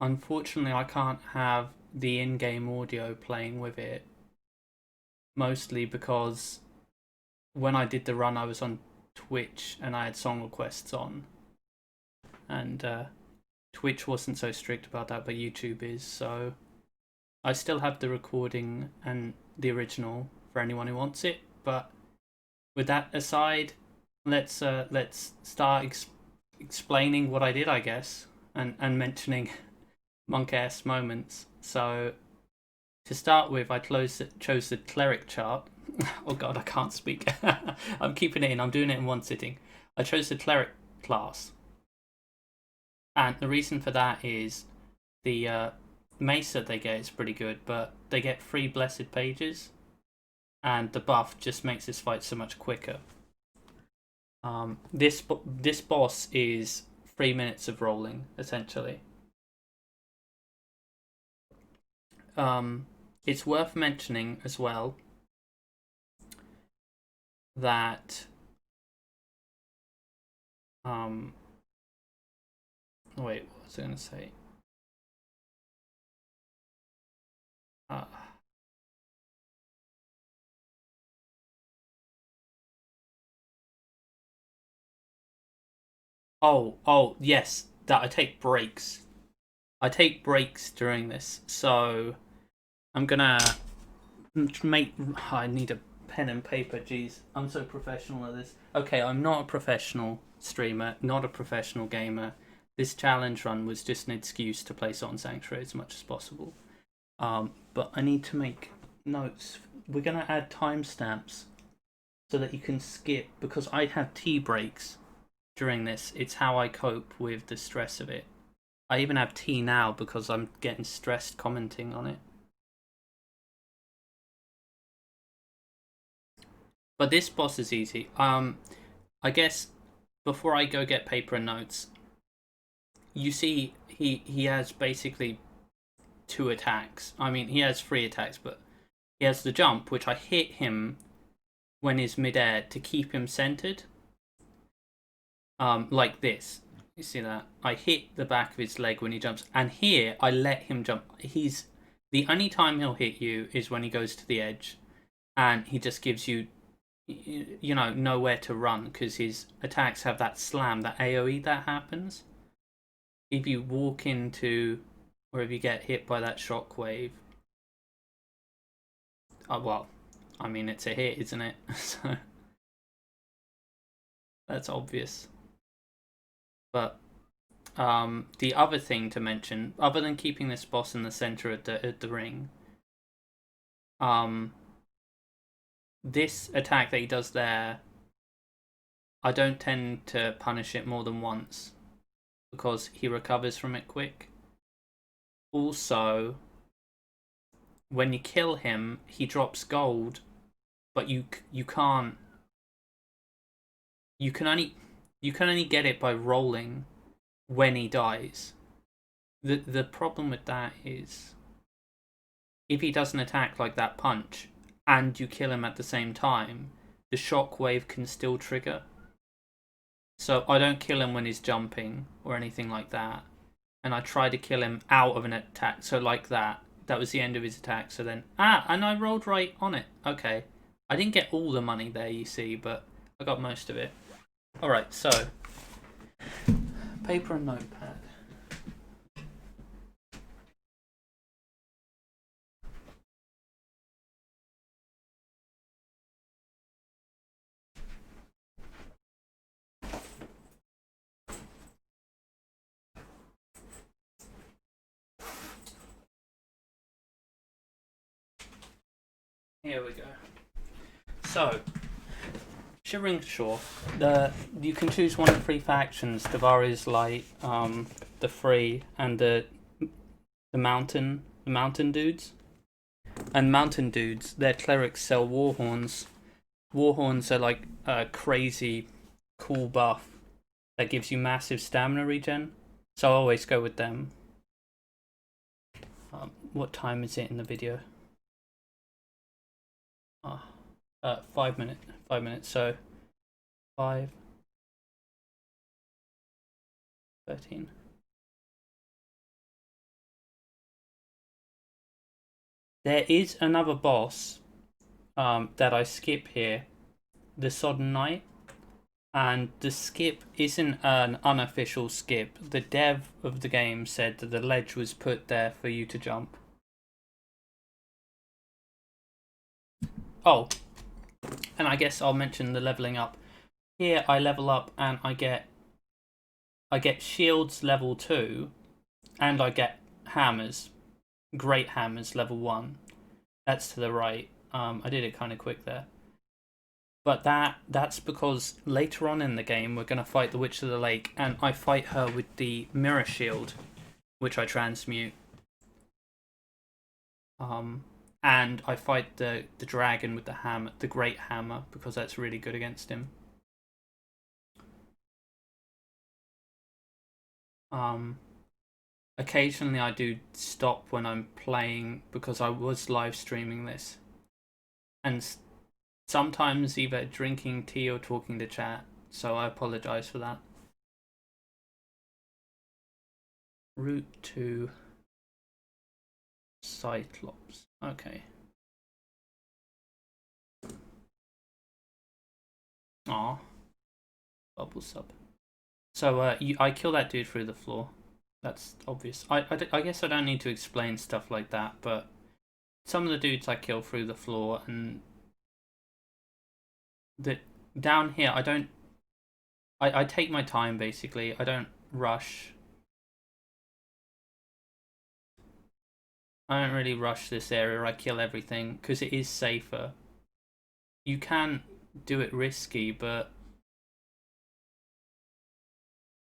Unfortunately, I can't have the in-game audio playing with it, mostly because when I did the run, I was on Twitch and I had song requests on, and Twitch wasn't so strict about that, but YouTube is. So I still have the recording and the original for anyone who wants it. But with that aside, let's start explaining what I did, I guess, and mentioning monk-ass moments. So to start with, I chose the cleric chart. Oh god, I can't speak. I'm keeping it in. I'm doing it in one sitting. I chose the cleric class, and the reason for that is the mace that they get is pretty good, but they get 3 blessed pages, and the buff just makes this fight so much quicker. This boss is 3 minutes of rolling essentially. It's worth mentioning as well that wait, what was I going to say? Oh, yes, that I take breaks. I take breaks during this, so I'm gonna make. I need a pen and paper. Jeez, I'm so professional at this. Okay, I'm not a professional streamer, not a professional gamer. This challenge run was just an excuse to play Salt and Sanctuary as much as possible. But I need to make notes. We're gonna add timestamps so that you can skip, because I have tea breaks during this. It's how I cope with the stress of it. I even have tea now because I'm getting stressed commenting on it. But this boss is easy. I guess before I go get paper and notes, you see he has basically 2 attacks. I mean, he has 3 attacks, but he has the jump, which I hit him when he's midair to keep him centered. Like this. You see that? I hit the back of his leg when he jumps, and here I let him jump. He's the only time he'll hit you is when he goes to the edge, and he just gives you, nowhere to run because his attacks have that slam, that AOE that happens. If you walk into, or if you get hit by that shockwave, well, I mean, it's a hit, isn't it? So that's obvious. But the other thing to mention, other than keeping this boss in the center of the ring, this attack that he does there, I don't tend to punish it more than once because he recovers from it quick. Also, when you kill him, he drops gold, but you can't. You can only get it by rolling when he dies. The problem with that is if he doesn't attack like that punch and you kill him at the same time, the shockwave can still trigger. So I don't kill him when he's jumping or anything like that. And I try to kill him out of an attack. So like that. That was the end of his attack. So then, and I rolled right on it. Okay. I didn't get all the money there, you see, but I got most of it. Alright, so paper and notepad. Here we go. So, Shivering Shore. You can choose one of 3 factions: Devara's Light, the Free, and the mountain dudes. And mountain dudes, their clerics sell warhorns. Warhorns are like a crazy cool buff that gives you massive stamina regen. So I always go with them. What time is it in the video? 5 minutes. 5 minutes. So 5, 13. There is another boss that I skip here, the Sodden Knight, and the skip isn't an unofficial skip. The dev of the game said that the ledge was put there for you to jump. Oh, and I guess I'll mention the leveling up. Here I level up and I get shields level 2 and I get hammers. Great hammers level 1. That's to the right. I did it kind of quick there. But that's because later on in the game we're going to fight the Witch of the Lake, and I fight her with the mirror shield, which I transmute. And I fight the dragon with the hammer, the great hammer, because that's really good against him. Occasionally I do stop when I'm playing because I was live streaming this, and sometimes either drinking tea or talking to chat, so I apologize for that. Route to Cyclops. Okay. Aw. Bubble sub. So I kill that dude through the floor. That's obvious. I guess I don't need to explain stuff like that, but some of the dudes I kill through the floor, and down here I don't. I take my time basically. I don't rush. I don't really rush this area. I kill everything because it is safer. You can do it risky, but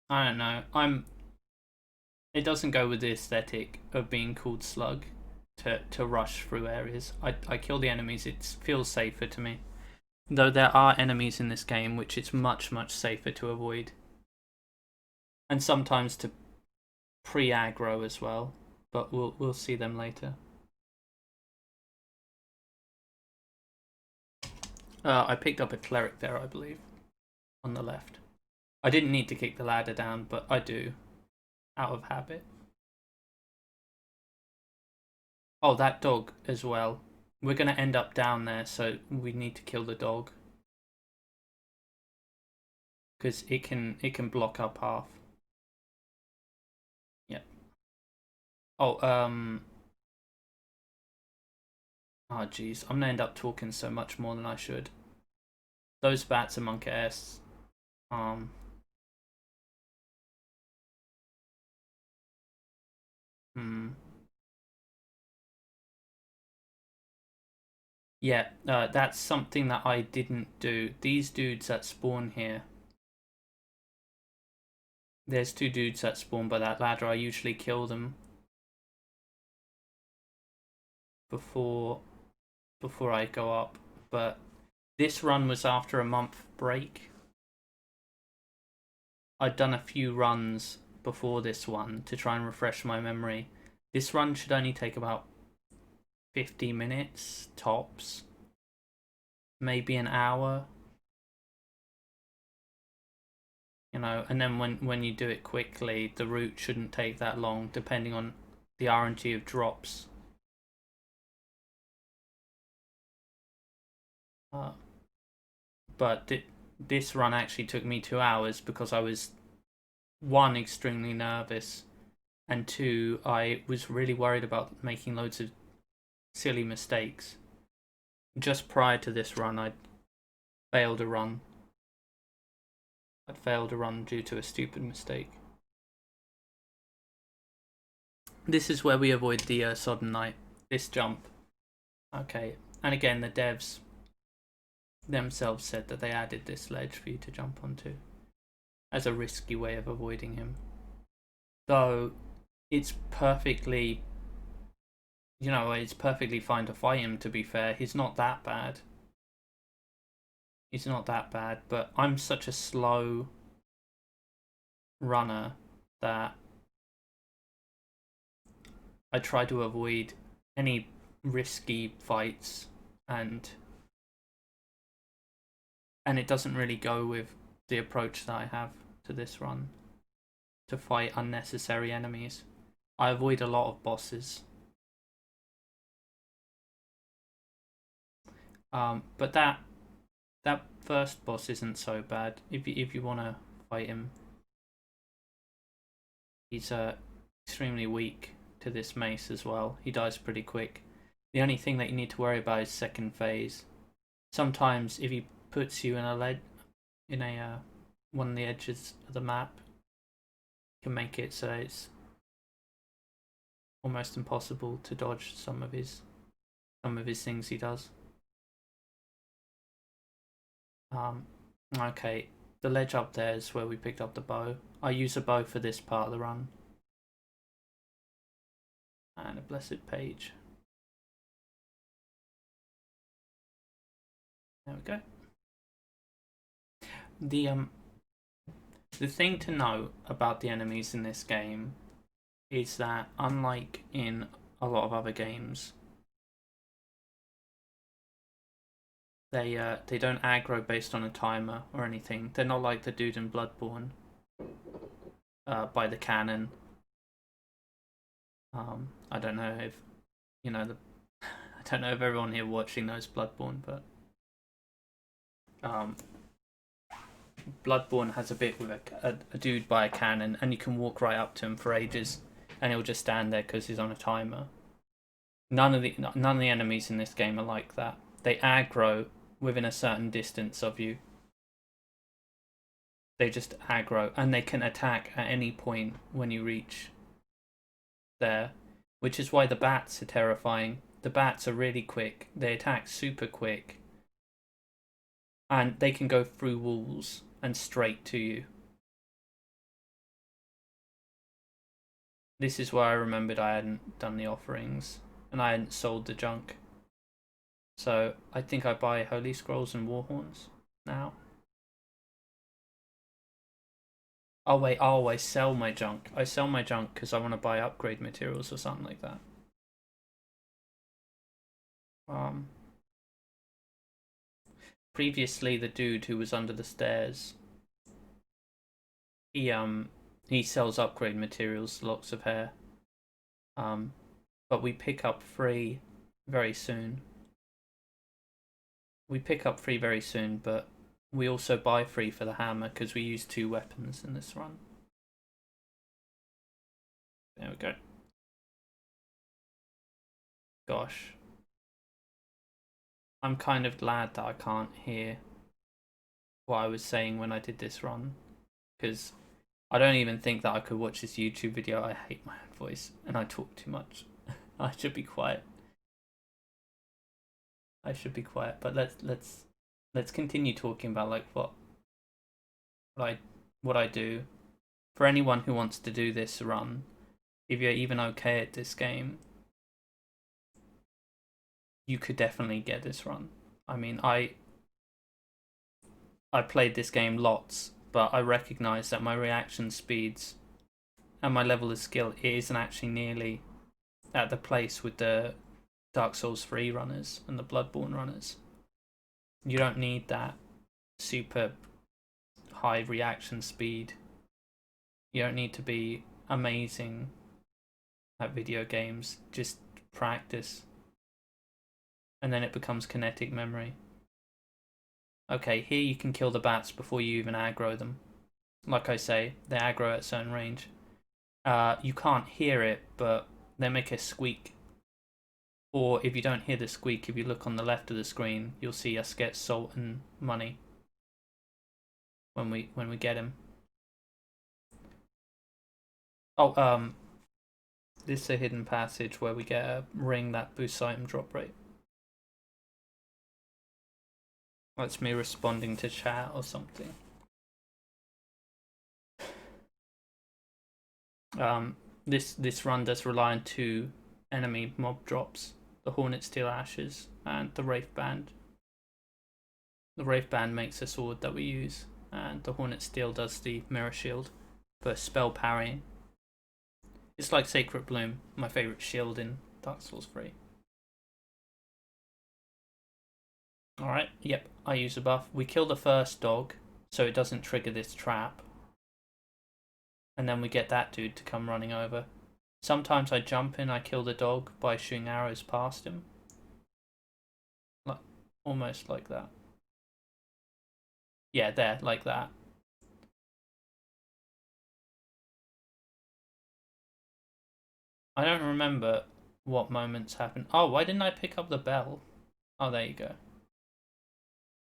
I don't know. It doesn't go with the aesthetic of being called Slug to rush through areas. I kill the enemies. It feels safer to me. Though there are enemies in this game which it's much safer to avoid. And sometimes to pre-aggro as well, but we'll see them later. I picked up a cleric there, I believe, on the left. I didn't need to kick the ladder down, but I do, out of habit. Oh, that dog as well. We're going to end up down there, so we need to kill the dog. Because it can block our path. Yep. Oh, oh, jeez. I'm going to end up talking so much more than I should. Those bats are monk S. Yeah, that's something that I didn't do. These dudes that spawn here. There's 2 dudes that spawn by that ladder. I usually kill them before I go up. But this run was after a month break. I'd done a few runs before this one to try and refresh my memory. This run should only take about 50 minutes tops, maybe an hour, you know, and then when you do it quickly, the route shouldn't take that long depending on the RNG of drops. But this run actually took me 2 hours because I was, 1, extremely nervous, and 2, I was really worried about making loads of silly mistakes. Just prior to this run, I'd failed a run. I'd failed a run due to a stupid mistake. This is where we avoid the Sodden Knight. This jump. Okay, and again, the devs themselves said that they added this ledge for you to jump onto as a risky way of avoiding him. Though it's perfectly, you know, it's perfectly fine to fight him, to be fair. He's not that bad. He's not that bad, but I'm such a slow runner that I try to avoid any risky fights, and it doesn't really go with the approach that I have to this run, to fight unnecessary enemies. I avoid a lot of bosses. But that first boss isn't so bad if you want to fight him. He's extremely weak to this mace as well. He dies pretty quick. The only thing that you need to worry about is second phase. Sometimes if he puts you in a one of the edges of the map, you can make it so it's almost impossible to dodge some of his things he does. Okay, the ledge up there is where we picked up the bow. I use a bow for this part of the run. And a blessed page. There we go. The thing to know about the enemies in this game is that, unlike in a lot of other games, they don't aggro based on a timer or anything. They're not like the dude in Bloodborne by the cannon. I don't know if I don't know if everyone here watching knows Bloodborne, but Bloodborne has a bit with a dude by a cannon, and you can walk right up to him for ages, and he'll just stand there because he's on a timer. None of the enemies in this game are like that. They aggro within a certain distance of you. They just aggro, and they can attack at any point when you reach there, which is why the bats are terrifying. The bats are really quick. They attack super quick, and they can go through walls and straight to you. This is where I remembered I hadn't done the offerings and I hadn't sold the junk. So I think I buy Holy Scrolls and Warhorns now. Oh wait, I sell my junk. I sell my junk because I want to buy upgrade materials or something like that. Previously, the dude who was under the stairs, he sells upgrade materials, locks of hair. But we pick up free very soon. But we also buy free for the hammer because we use 2 weapons in this run. There we go. Gosh. I'm kind of glad that I can't hear what I was saying when I did this run, because I don't even think that I could watch this YouTube video. I hate my own voice and I talk too much. I should be quiet. But let's continue talking about like what I do. For anyone who wants to do this run, if you're even okay at this game, you could definitely get this run. I mean, I played this game lots, but I recognize that my reaction speeds and my level of skill isn't actually nearly at the place with the Dark Souls 3 runners and the Bloodborne runners. You don't need that super high reaction speed. You don't need to be amazing at video games. Just practice. And then it becomes kinetic memory. Okay, here you can kill the bats before you even aggro them. Like I say, they aggro at a certain range. You can't hear it, but they make a squeak. Or if you don't hear the squeak, if you look on the left of the screen, you'll see us get salt and money when we get him. Oh, this is a hidden passage where we get a ring that boosts item drop rate. That's me responding to chat or something. This run does rely on 2 enemy mob drops: the Hornet Steel Ashes and the Wraith Band. The Wraith Band makes a sword that we use, and the Hornet Steel does the Mirror Shield for spell parrying. It's like Sacred Bloom, my favourite shield in Dark Souls 3. Alright, yep, I use a buff. We kill the first dog, so it doesn't trigger this trap. And then we get that dude to come running over. Sometimes I jump in, I kill the dog by shooting arrows past him. Almost like that. Yeah, there, like that. I don't remember what moments happened. Oh, why didn't I pick up the bell? Oh, there you go.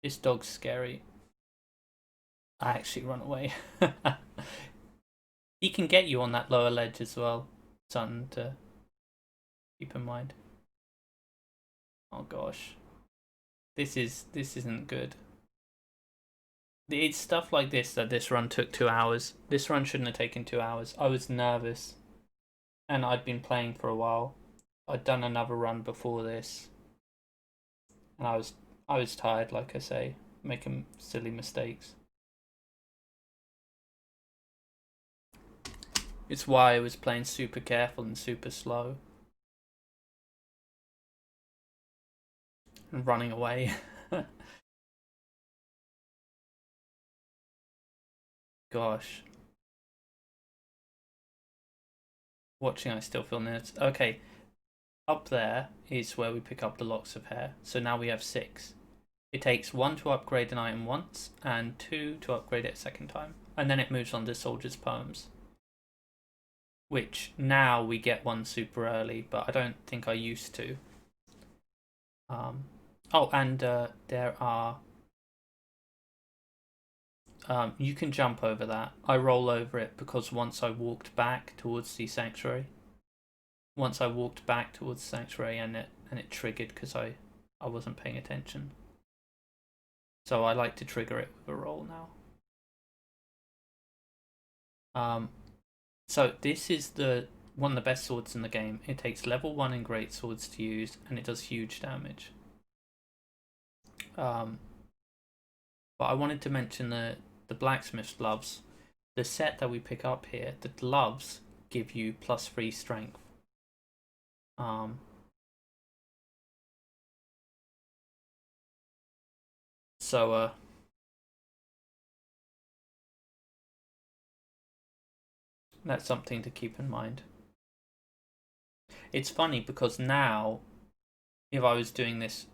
This dog's scary. I actually run away. He can get you on that lower ledge as well. Something to keep in mind. Oh gosh. This isn't good. It's stuff like this that this run took 2 hours. This run shouldn't have taken 2 hours. I was nervous. And I'd been playing for a while. I'd done another run before this. And I was tired, like I say, making silly mistakes. It's why I was playing super careful and super slow. And running away. Gosh. Watching, I still feel nervous. Okay, up there is where we pick up the locks of hair. So now we have 6. It takes 1 to upgrade an item once, and 2 to upgrade it a second time. And then it moves on to Soldier's Poems. Which, now we get one super early, but I don't think I used to. Oh, and there are... you can jump over that. I roll over it because once I walked back towards the sanctuary. Once I walked back towards the sanctuary and it triggered because I wasn't paying attention. So I like to trigger it with a roll now. So this is one of the best swords in the game. It takes level 1 in great swords to use, and it does huge damage. But I wanted to mention the blacksmith's gloves. The set that we pick up here, the gloves give you +3 strength. So that's something to keep in mind. It's funny because now, if I was doing this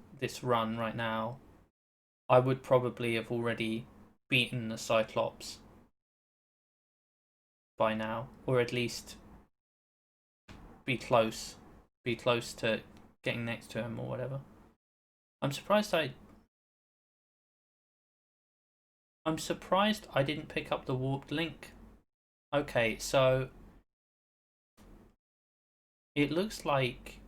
run right now, I would probably have already beaten the Cyclops by now, or at least be close to getting next to him or whatever. I'm surprised I didn't pick up the warped link. Okay, so it looks like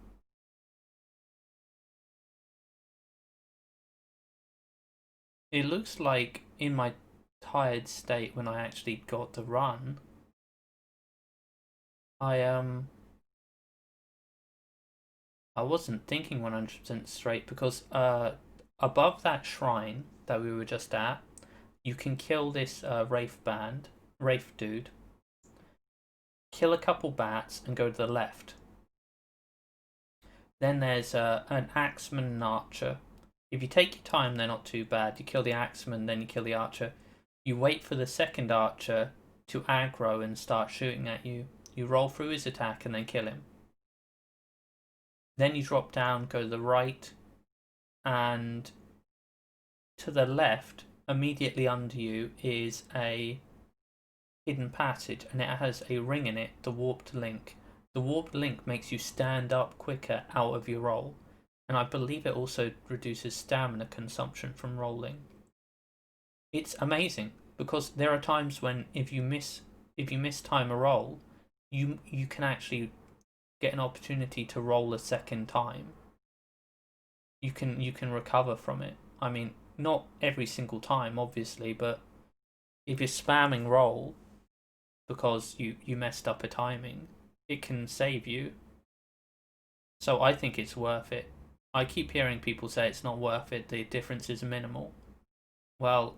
in my tired state when I actually got the run, I wasn't thinking 100% straight because above that shrine that we were just at, you can kill this Wraith dude, kill a couple bats and go to the left. Then there's an axeman and archer. If you take your time, they're not too bad. You kill the axeman, then you kill the archer. You wait for the second archer to aggro and start shooting at you. You roll through his attack and then kill him. Then you drop down, go to the right, and to the left, immediately under you, is a hidden passage, and it has a ring in it, the warped link. The warped link makes you stand up quicker out of your roll, and I believe it also reduces stamina consumption from rolling. It's amazing because there are times when if you miss time a roll, you can actually get an opportunity to roll a second time. You can recover from it. I mean, not every single time, obviously, but if you're spamming roll because you messed up a timing, it can save you. So I think it's worth it. I keep hearing people say it's not worth it, the difference is minimal. Well,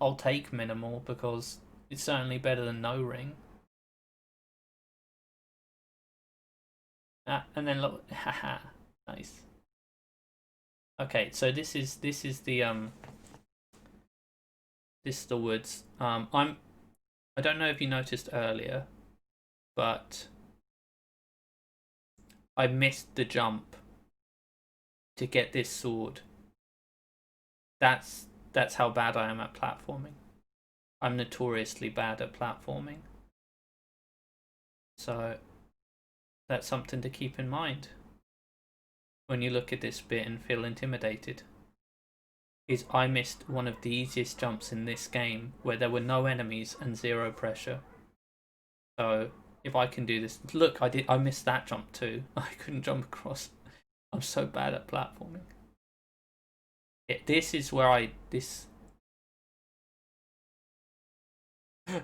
I'll take minimal because it's certainly better than no ring. And then look, haha, nice. Okay, so this is the this is the woods. I don't know if you noticed earlier, but I missed the jump to get this sword. That's how bad I am at platforming. I'm notoriously bad at platforming. So that's something to keep in mind when you look at this bit and feel intimidated. Is I missed one of the easiest jumps in this game where there were no enemies and 0 pressure. So if I can do this, look, I missed that jump too. I couldn't jump across. I'm so bad at platforming. This is where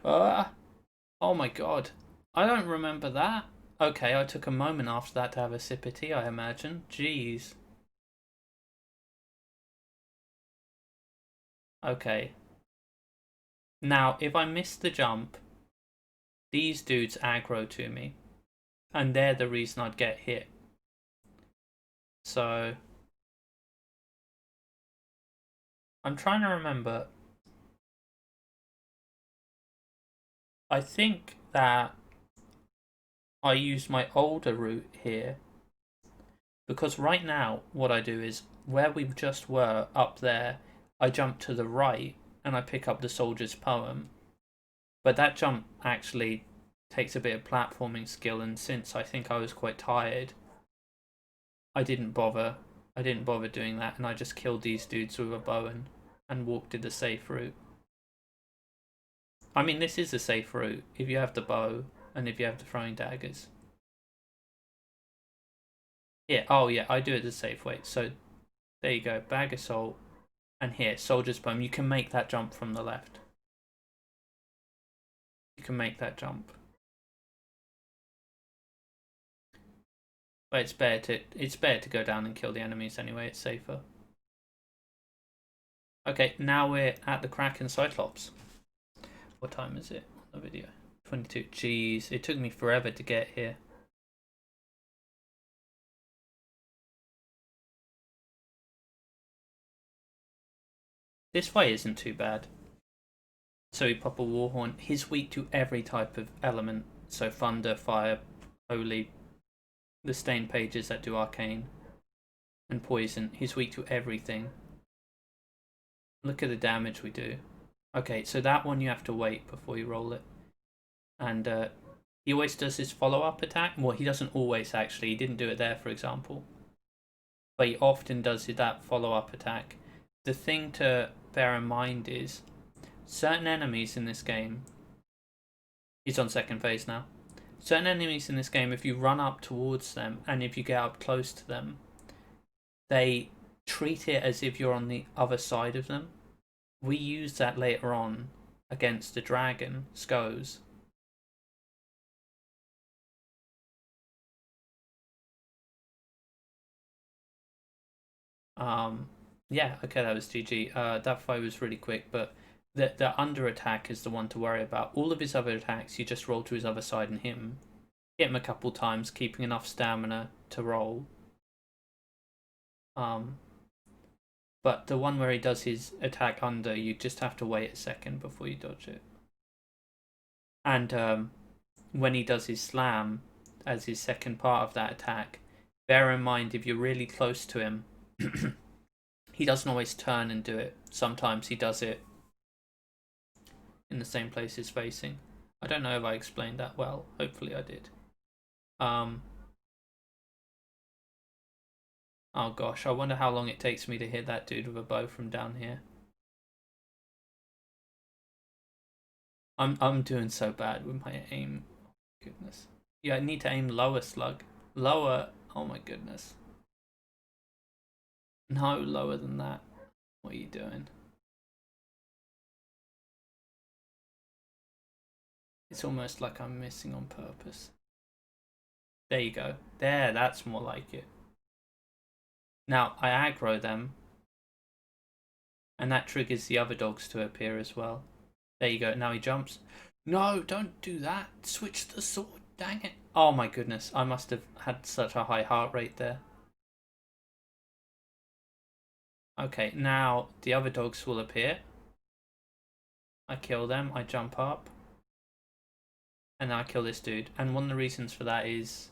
oh my god. I don't remember that. Okay, I took a moment after that to have a sip of tea, I imagine. Jeez. Okay. Now, if I miss the jump, these dudes aggro to me. And they're the reason I'd get hit. So I'm trying to remember. I think that I use my older route here. Because right now, what I do is, where we just were, up there, I jump to the right, and I pick up the soldier's poem. But that jump actually takes a bit of platforming skill, and since I think I was quite tired, I didn't bother doing that, and I just killed these dudes with a bow and walked to the safe route. I mean, this is a safe route if you have the bow and if you have the throwing daggers. Yeah, oh yeah, I do it the safe way. So there you go, bag of salt, and here, soldier's poem. You can make that jump from the left. You can make that jump. But it's better to go down and kill the enemies anyway, it's safer. Okay, now we're at the Kraekan Cyclops. What time is it on the video? 22. Jeez, it took me forever to get here. This way isn't too bad. So we pop a Warhorn. He's weak to every type of element. So thunder, fire, holy, the stained pages that do arcane, and poison. He's weak to everything. Look at the damage we do. Okay, so that one you have to wait before you roll it. And he always does his follow-up attack. Well, he doesn't always, actually. He didn't do it there, for example. But he often does that follow-up attack. The thing to bear in mind is, certain enemies in this game... He's on second phase now. Certain enemies in this game, if you run up towards them, and if you get up close to them, they treat it as if you're on the other side of them. We use that later on against the dragon, Skourzh. Yeah, okay, that was GG. That fight was really quick, but the under attack is the one to worry about. All of his other attacks, you just roll to his other side and hit him a couple times, keeping enough stamina to roll. But the one where he does his attack under, you just have to wait a second before you dodge it. And when he does his slam as his second part of that attack, bear in mind if you're really close to him, he doesn't always turn and do it. Sometimes he does it in the same place he's facing. I don't know if I explained that well. Hopefully I did. Oh gosh, I wonder how long it takes me to hit that dude with a bow from down here. I'm doing so bad with my aim. Oh, goodness. Yeah, I need to aim lower, Slug. Lower. Oh my goodness. No, lower than that. What are you doing? It's almost like I'm missing on purpose. There you go. There, that's more like it. Now, I aggro them. And that triggers the other dogs to appear as well. There you go. Now he jumps. No, don't do that. Switch the sword. Dang it. Oh my goodness. I must have had such a high heart rate there. Okay, now the other dogs will appear. I kill them. I jump up. And then I kill this dude. And one of the reasons for that is...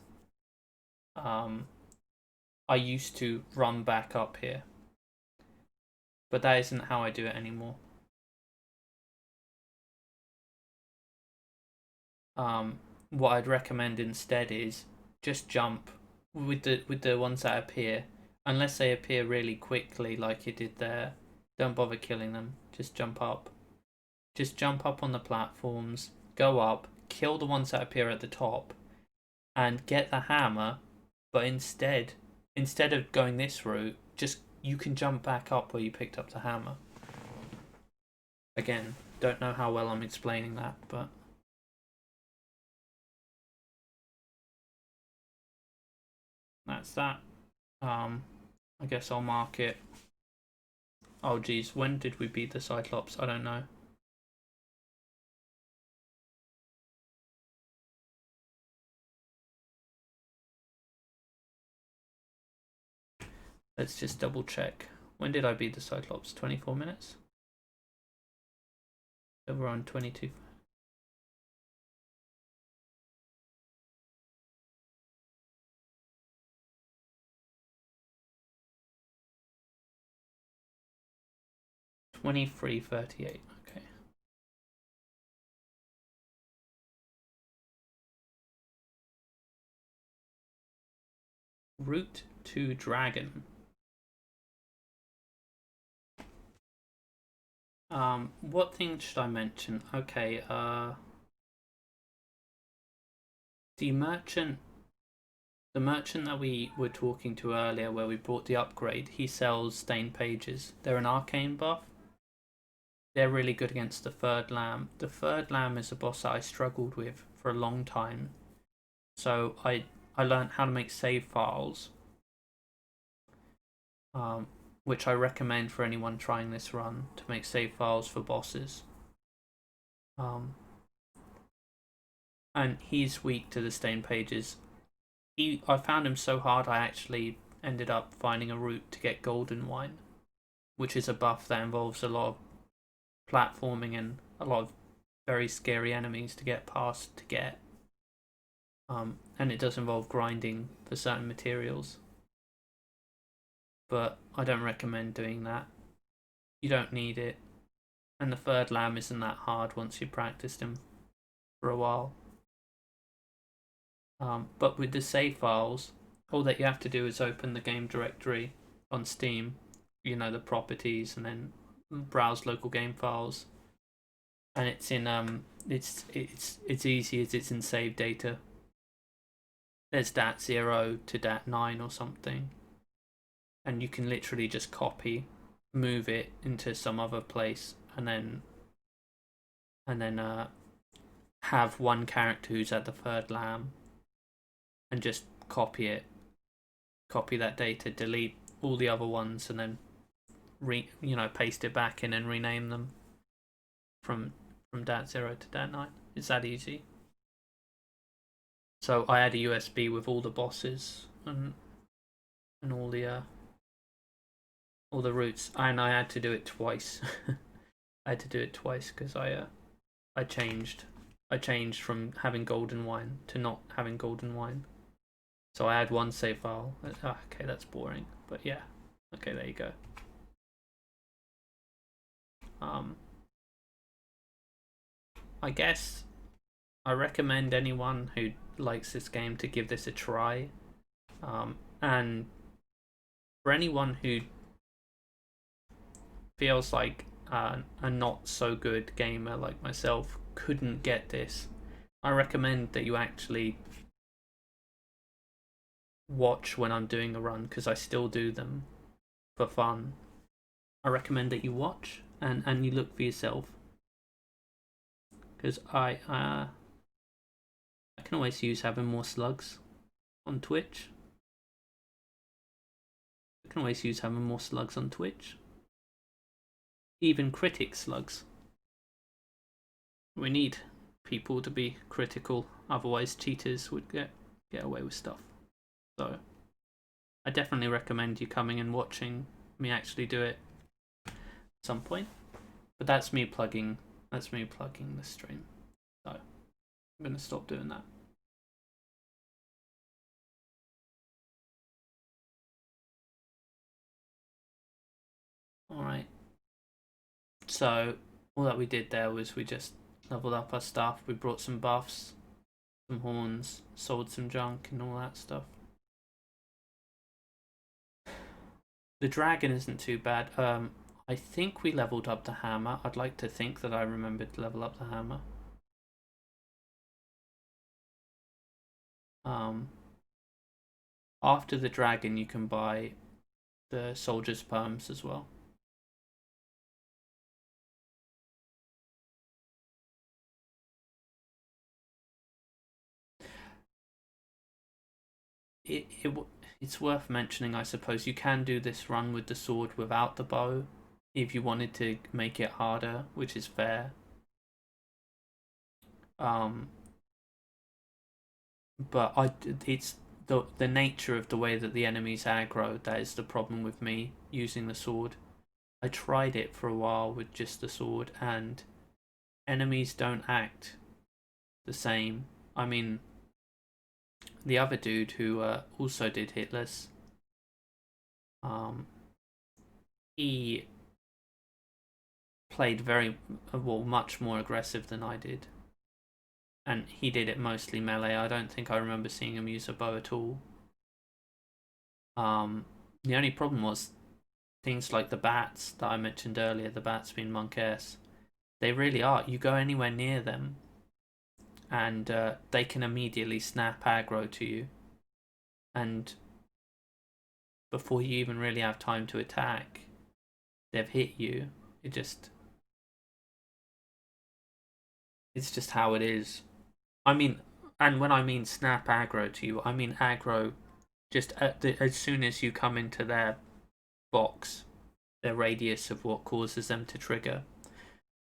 I used to run back up here, but that isn't how I do it anymore. What I'd recommend instead is just jump with the ones that appear, unless they appear really quickly like you did there. Don't bother killing them. Just jump up. Just jump up on the platforms, go up, kill the ones that appear at the top, and get the hammer. But instead of going this route, just you can jump back up where you picked up the hammer. Again, don't know how well I'm explaining that, but that's that. I guess I'll mark it. Oh geez, when did we beat the Cyclops? I don't know. Let's just double check. When did I beat the Cyclops? 24 minutes? So we're on 22. $23.38. Okay. Route to Dragon. What thing should I mention? Okay, the merchant that we were talking to earlier, where we bought the upgrade, he sells stained pages. They're an arcane buff. They're really good against the third lamb. The third lamb is a boss that I struggled with for a long time. So I learned how to make save files, which I recommend for anyone trying this run, to make save files for bosses. And he's weak to the stained pages. I found him so hard I actually ended up finding a route to get golden wine, which is a buff that involves a lot of platforming and a lot of very scary enemies to get past to get. And it does involve grinding for certain materials. But I don't recommend doing that. You don't need it. And the third lamb isn't that hard once you've practiced him for a while. But with the save files, all that you have to do is open the game directory on Steam, you know, the properties, and then browse local game files. And it's in it's easy as it's in save data. There's DAT0 to DAT9 or something, and you can literally just copy, move it into some other place, and then have one character who's at the third lamb, and just copy that data, delete all the other ones, and then paste it back in and rename them from DAT0 to DAT9. It's that easy. So I had a USB with all the bosses and all the routes, and I had to do it twice. I had to do it twice because I changed from having golden wine to not having golden wine. So I had one save file. Okay, that's boring, but yeah. Okay, there you go. I guess I recommend anyone who likes this game to give this a try. And for anyone who feels like a not so good gamer like myself couldn't get this, I recommend that you actually watch when I'm doing a run, because I still do them for fun. I recommend that you watch and you look for yourself, because I can always use having more slugs on Twitch. I can always use having more slugs on Twitch. Even critic slugs. We need people to be critical, otherwise cheaters would get away with stuff. So I definitely recommend you coming and watching me actually do it at some point. But that's me plugging the stream. So I'm gonna stop doing that. Alright. So, all that we did there was we just leveled up our stuff. We brought some buffs, some horns, sold some junk, and all that stuff. The dragon isn't too bad. I think we leveled up the hammer. I'd like to think that I remembered to level up the hammer. After the dragon, you can buy the soldier's perms as well. It's worth mentioning, I suppose. You can do this run with the sword without the bow if you wanted to make it harder, which is fair. But it's the nature of the way that the enemies aggro that is the problem with me using the sword. I tried it for a while with just the sword, and enemies don't act the same. I mean, the other dude who also did Hitless, he played much more aggressive than I did, and he did it mostly melee. I don't think I remember seeing him use a bow at all. The only problem was things like the bats that I mentioned earlier, the bats being monk-s. They really are. You go anywhere near them, and they can immediately snap aggro to you, and before you even really have time to attack, they've hit you. It's just how it is. I mean, and when I mean snap aggro to you, I mean aggro just as soon as you come into their box, their radius of what causes them to trigger,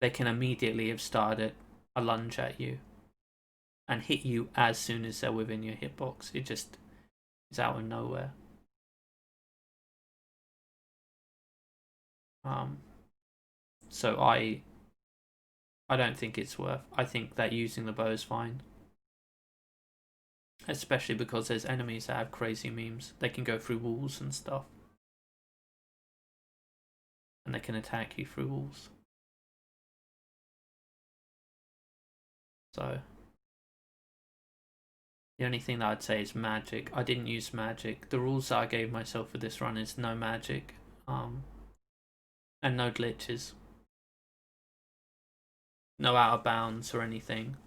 they can immediately have started a lunge at you and hit you as soon as they're within your hitbox. It just is out of nowhere. So I don't think it's worth. I think that using the bow is fine, especially because there's enemies that have crazy memes. They can go through walls and stuff, and they can attack you through walls. So the only thing that I'd say is magic. I didn't use magic. The rules that I gave myself for this run is no magic, and no glitches, no out of bounds or anything.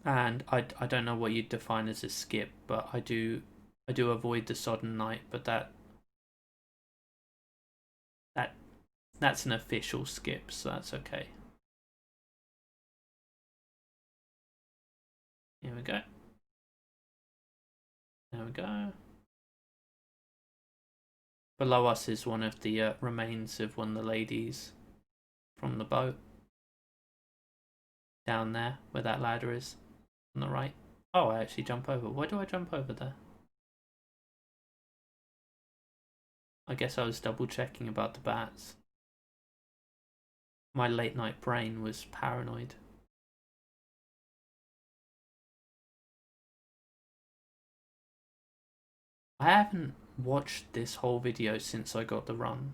And I don't know what you'd define as a skip, but I do avoid the sodden night, but that's an official skip, so that's okay. Here we go. There we go. Below us is one of the remains of one of the ladies from the boat. Down there, where that ladder is, on the right. Oh, I actually jump over. Why do I jump over there? I guess I was double checking about the bats. My late night brain was paranoid. I haven't watched this whole video since I got the run.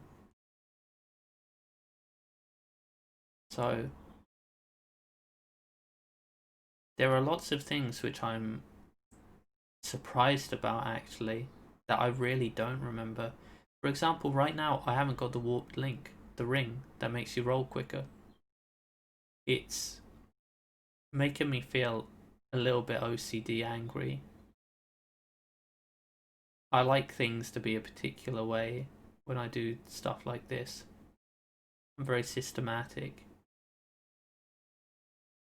So there are lots of things which I'm surprised about actually that I really don't remember. For example, right now I haven't got the warped link, the ring that makes you roll quicker. It's making me feel a little bit OCD angry. I like things to be a particular way when I do stuff like this. I'm very systematic.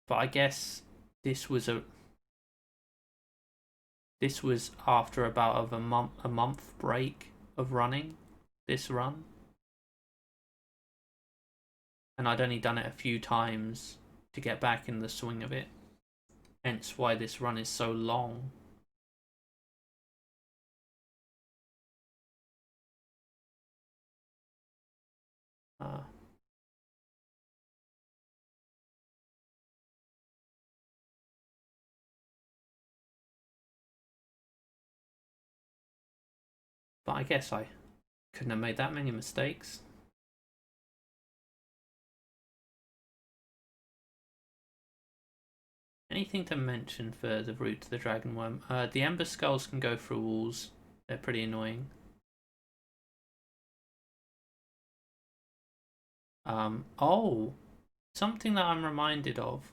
But I guess this was after about a month break of running this run. And I'd only done it a few times to get back in the swing of it. Hence why this run is so long. I guess I couldn't have made that many mistakes. Anything to mention for the route to the Dragon Wyrm? The Ember Skulls can go through walls. They're pretty annoying. Oh, something that I'm reminded of.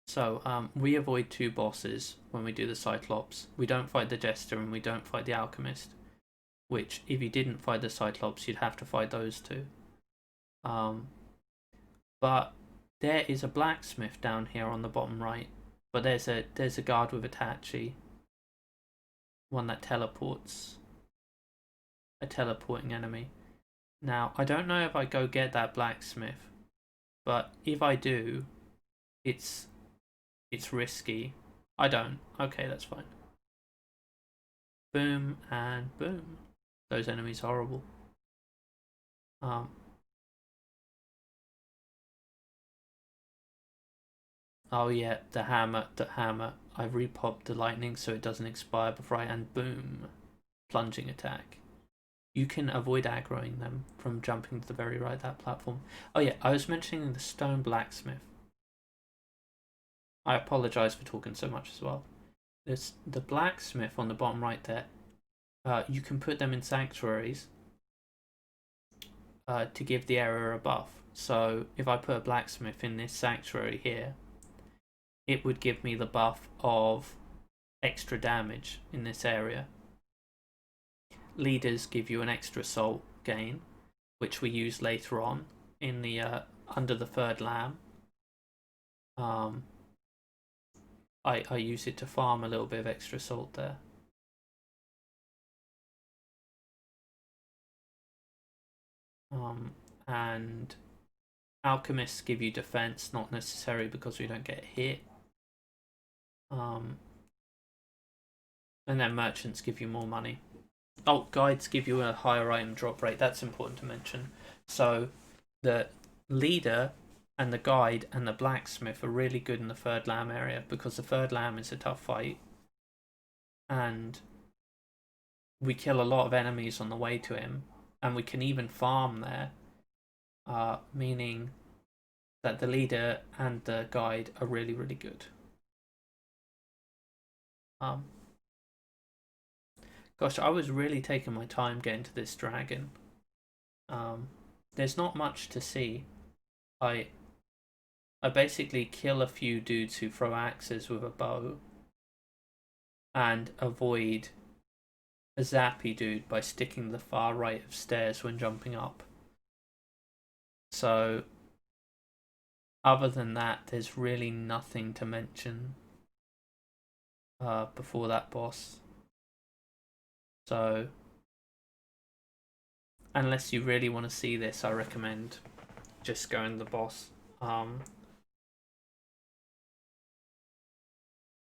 So, we avoid 2 bosses when we do the Cyclops. We don't fight the Jester and we don't fight the Alchemist. Which, if you didn't fight the Cyclops, you'd have to fight those 2. But there is a blacksmith down here on the bottom right. But there's a guard with a Tachi. One that teleports. A teleporting enemy. Now, I don't know if I go get that blacksmith. But if I do, it's risky. I don't. Okay, that's fine. Boom and boom. Those enemies are horrible. Oh yeah, the hammer. I repopped the lightning so it doesn't expire before and boom. Plunging attack. You can avoid aggroing them from jumping to the very right of that platform. Oh yeah, I was mentioning the stone blacksmith. I apologise for talking so much as well. There's the blacksmith on the bottom right there. You can put them in sanctuaries to give the area a buff. So if I put a blacksmith in this sanctuary here, it would give me the buff of extra damage in this area. Leaders give you an extra salt gain, which we use later on in the under the third lamb. I use it to farm a little bit of extra salt there. And alchemists give you defense, not necessary because we don't get hit. And then merchants give you more money. Oh, guides give you a higher item drop rate. That's important to mention. So the leader and the guide and the blacksmith are really good in the third lamb area because the third lamb is a tough fight. And we kill a lot of enemies on the way to him. And we can even farm there. Meaning that the leader and the guide are really, really good. Gosh, I was really taking my time getting to this dragon. There's not much to see. I basically kill a few dudes who throw axes with a bow and avoid a zappy dude by sticking the far right of stairs when jumping up. So, other than that, there's really nothing to mention before that boss. So, unless you really want to see this, I recommend just going to the boss. I'm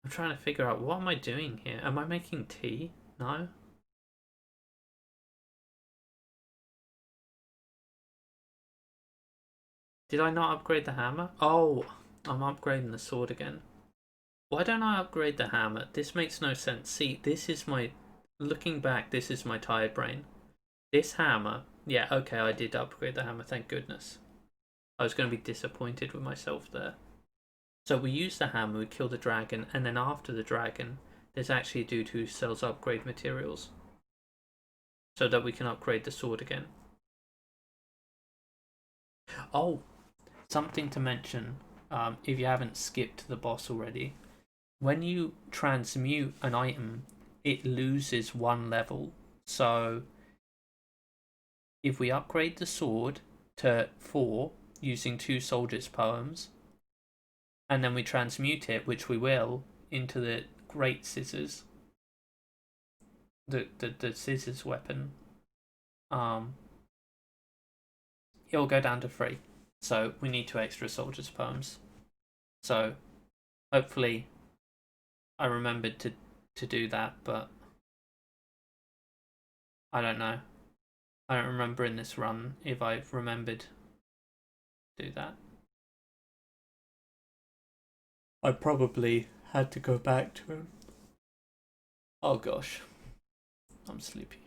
trying to figure out, what am I doing here? Am I making tea? No? Did I not upgrade the hammer? Oh, I'm upgrading the sword again. Why don't I upgrade the hammer? This makes no sense. See, this is my... Looking back, this is my tired brain. This hammer... Yeah, okay, I did upgrade the hammer, thank goodness. I was going to be disappointed with myself there. So we use the hammer, we kill the dragon, and then after the dragon, there's actually a dude who sells upgrade materials. So that we can upgrade the sword again. Oh, something to mention, if you haven't skipped to the boss already. When you transmute an item, it loses 1 level. So if we upgrade the sword to 4 using 2 soldiers' poems, and then we transmute it, which we will, into the great scissors, the scissors weapon, it'll go down to 3. So we need 2 extra soldiers' poems. So hopefully I remembered to do that, but I don't know. I don't remember in this run if I've remembered to do that. I probably had to go back to him. Oh gosh. I'm sleepy.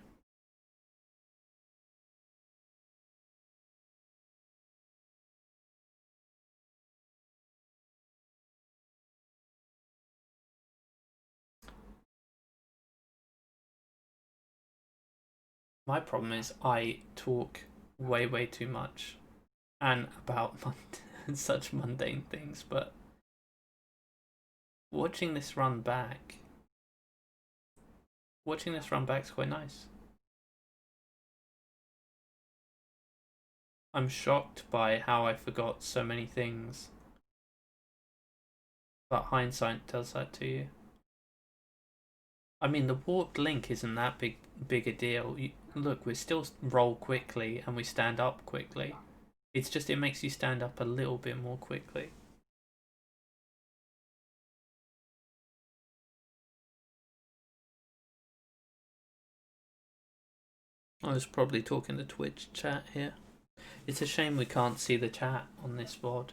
My problem is I talk way too much and about such mundane things, but watching this run back is quite nice. I'm shocked by how I forgot so many things, but hindsight does that to you. I mean, the warped link isn't that big a deal. Look, we still roll quickly and we stand up quickly. It's just it makes you stand up a little bit more quickly. I was probably talking to Twitch chat here. It's a shame we can't see the chat on this VOD.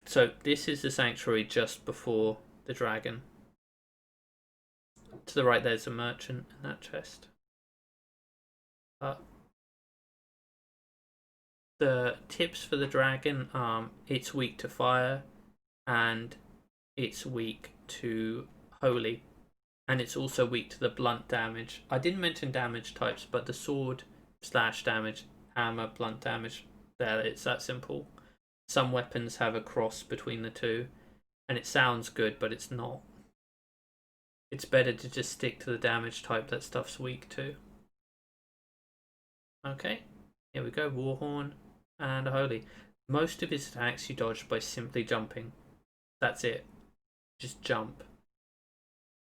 So this is the sanctuary just before the dragon. To the right there's a merchant in that chest. The tips for the dragon, it's weak to fire, and it's weak to holy, and it's also weak to the blunt damage. I didn't mention damage types, but the sword slash damage, hammer, blunt damage, there, it's that simple. Some weapons have a cross between the two, and it sounds good, but it's not. It's better to just stick to the damage type that stuff's weak to. Okay, here we go, Warhorn and a Holy. Most of his attacks you dodge by simply jumping. That's it. Just jump.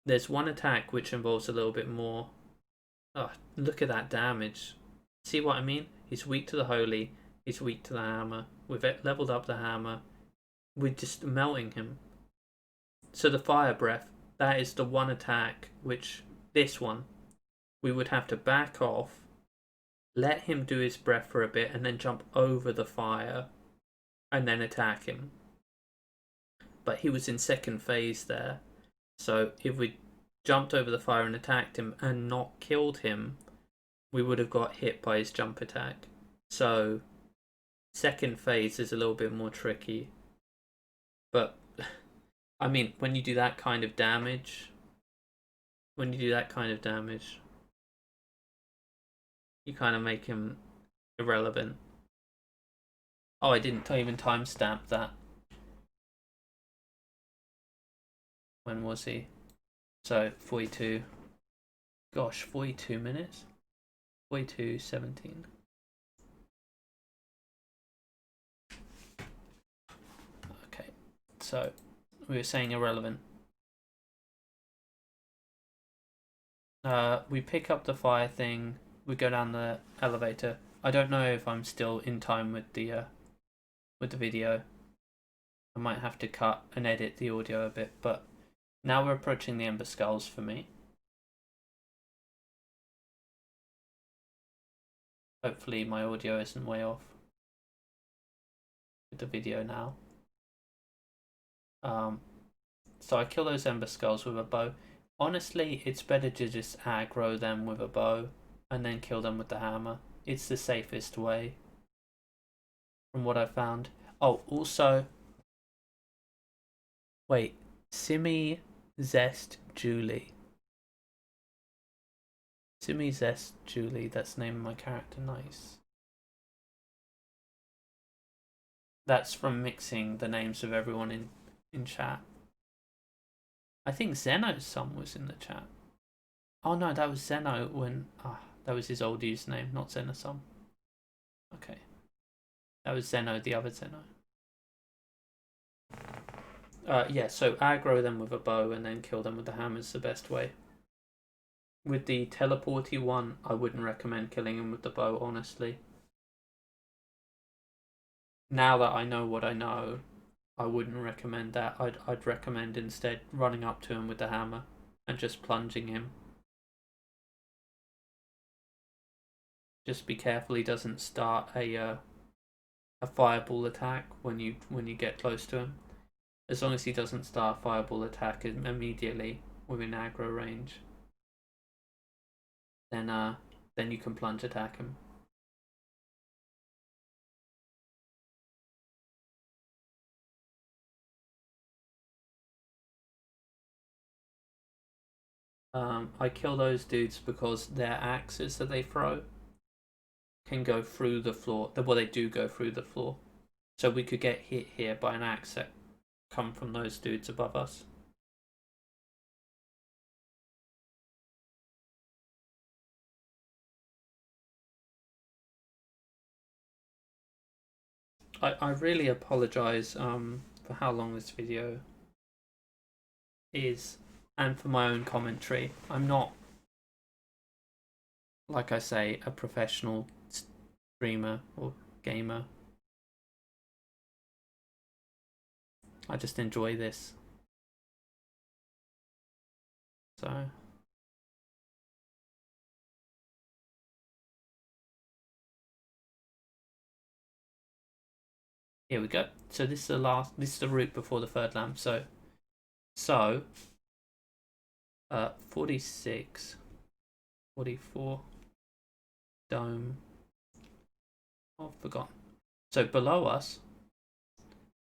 There's one attack which involves a little bit more. Oh, look at that damage. See what I mean? He's weak to the Holy. He's weak to the hammer. We've leveled up the hammer. We're just melting him. So the fire breath, that is the one attack which, this one, we would have to back off, let him do his breath for a bit, and then jump over the fire, and then attack him. But he was in second phase there. So if we jumped over the fire and attacked him and not killed him, we would have got hit by his jump attack. So second phase is a little bit more tricky. But I mean, when you do that kind of damage, you kind of make him irrelevant. Oh, I didn't even timestamp that. When was he? So 42. Gosh, 42 minutes. 42:17. Okay, so we were saying irrelevant. We pick up the fire thing. We go down the elevator. I don't know if I'm still in time with the video. I might have to cut and edit the audio a bit, but now we're approaching the Ember Skulls for me. Hopefully my audio isn't way off with the video now. So I kill those Ember Skulls with a bow. Honestly, it's better to just aggro them with a bow and then kill them with the hammer. It's the safest way, from what I've found. Oh, also, wait, Simi Zest Julie. Simi Zest Julie, that's the name of my character, nice. That's from mixing the names of everyone in chat. I think Zeno's son was in the chat. Oh no, that was Zeno when... that was his old username, not Zenoson. Okay. That was Zeno, the other Zeno. Yeah, so aggro them with a bow and then kill them with the hammer is the best way. With the teleporty one, I wouldn't recommend killing him with the bow, honestly. Now that I know what I know, I wouldn't recommend that. I'd recommend instead running up to him with the hammer and just plunging him. Just be careful he doesn't start a a fireball attack when you get close to him. As long as he doesn't start a fireball attack immediately within aggro range, then you can plunge attack him. I kill those dudes because their axes that they throw can go through the floor. Well, they do go through the floor. So we could get hit here by an axe that come from those dudes above us. I really apologize for how long this video is and for my own commentary. I'm not, like I say, a professional streamer or gamer. I just enjoy this. So here we go. So this is the route before the third lamp. So 46, 44, dome. Oh, forgotten. So below us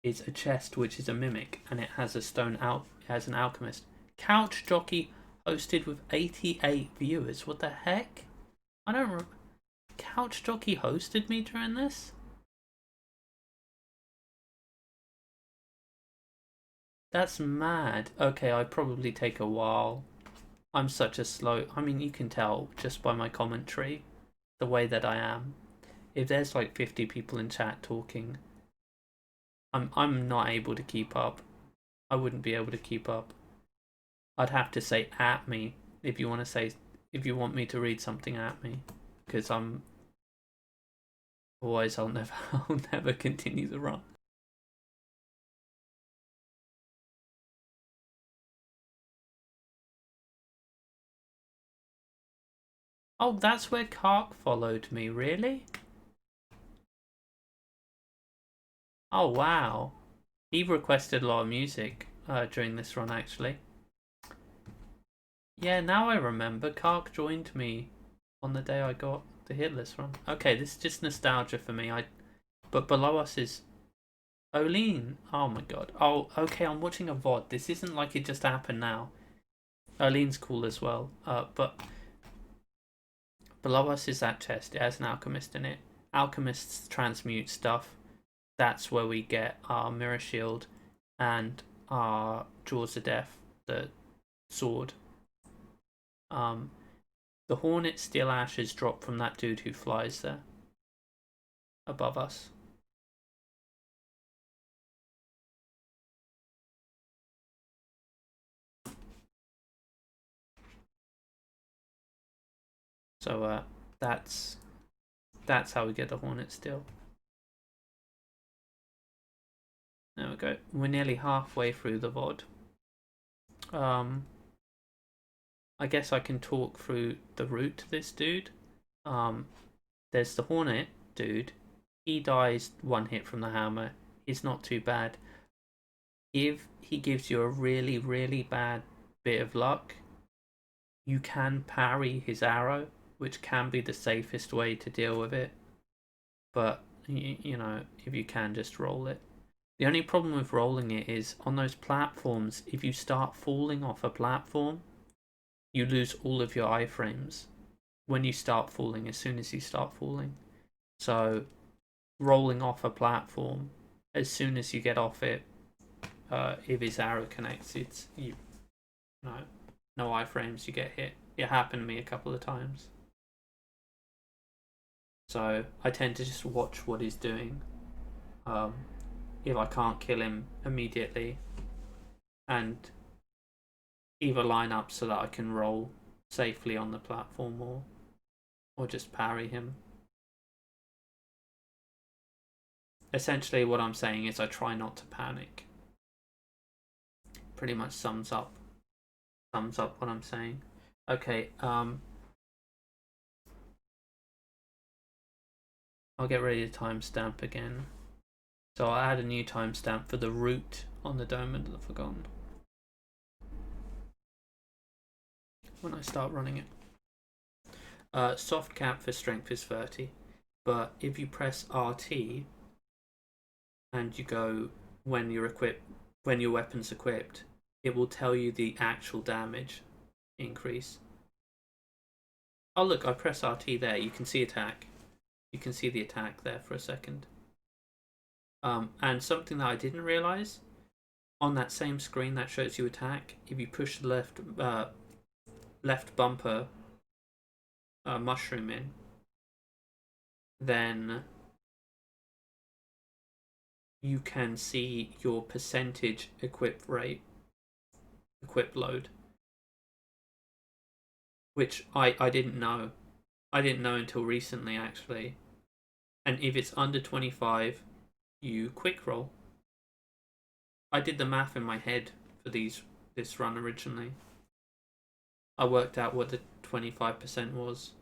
is a chest which is a mimic, and it has a stone out. It has an alchemist. Couch jockey hosted with 88 viewers. What the heck? I don't remember. Couch jockey hosted me during this? That's mad. Okay, I'd probably take a while. I'm such a slow... I mean, you can tell just by my commentary, the way that I am. If there's like 50 people in chat talking, I'm not able to keep up. I wouldn't be able to keep up. I'd have to say at me if you want me to read something at me, because otherwise I'll never continue the run. Oh, that's where Kark followed me, really? Oh, wow. He requested a lot of music during this run, actually. Yeah, now I remember. Kark joined me on the day I got the Hitless run. Okay, this is just nostalgia for me. But below us is Oline. Oh my god. Oh, okay, I'm watching a VOD. This isn't like it just happened now. Oline's cool as well. But below us is that chest. It has an alchemist in it. Alchemists transmute stuff. That's where we get our mirror shield and our Jaws of Death, the sword. The Hornet Steel Ashes drop from that dude who flies there above us. So that's how we get the Hornet Steel. There we go. We're nearly halfway through the VOD. I guess I can talk through the route to this dude. There's the Hornet dude. He dies one hit from the hammer. He's not too bad. If he gives you a really, really bad bit of luck, you can parry his arrow, which can be the safest way to deal with it. But, you know, if you can, just roll it. The only problem with rolling it is on those platforms, if you start falling off a platform, you lose all of your iframes when you start falling, as soon as you start falling. So rolling off a platform, as soon as you get off it, if his arrow connects, it's no iframes, you get hit. It happened to me a couple of times. So I tend to just watch what he's doing. If I can't kill him immediately, and either line up so that I can roll safely on the platform or just parry him. Essentially what I'm saying is I try not to panic. Pretty much sums up what I'm saying. Okay, I'll get ready to timestamp again. So I'll add a new timestamp for the route on the Dome of the Forgotten when I start running it. Soft cap for strength is 30, but if you press RT and you go when your weapon's equipped, it will tell you the actual damage increase. Oh look, I press RT there. You can see attack. You can see the attack there for a second. And something that I didn't realize, on that same screen that shows you attack, if you push the left bumper mushroom in, then you can see your percentage equip load, which I didn't know. I didn't know until recently, actually. And if it's under 25, you quick roll. I did the math in my head for this run originally. I worked out what the 25% was,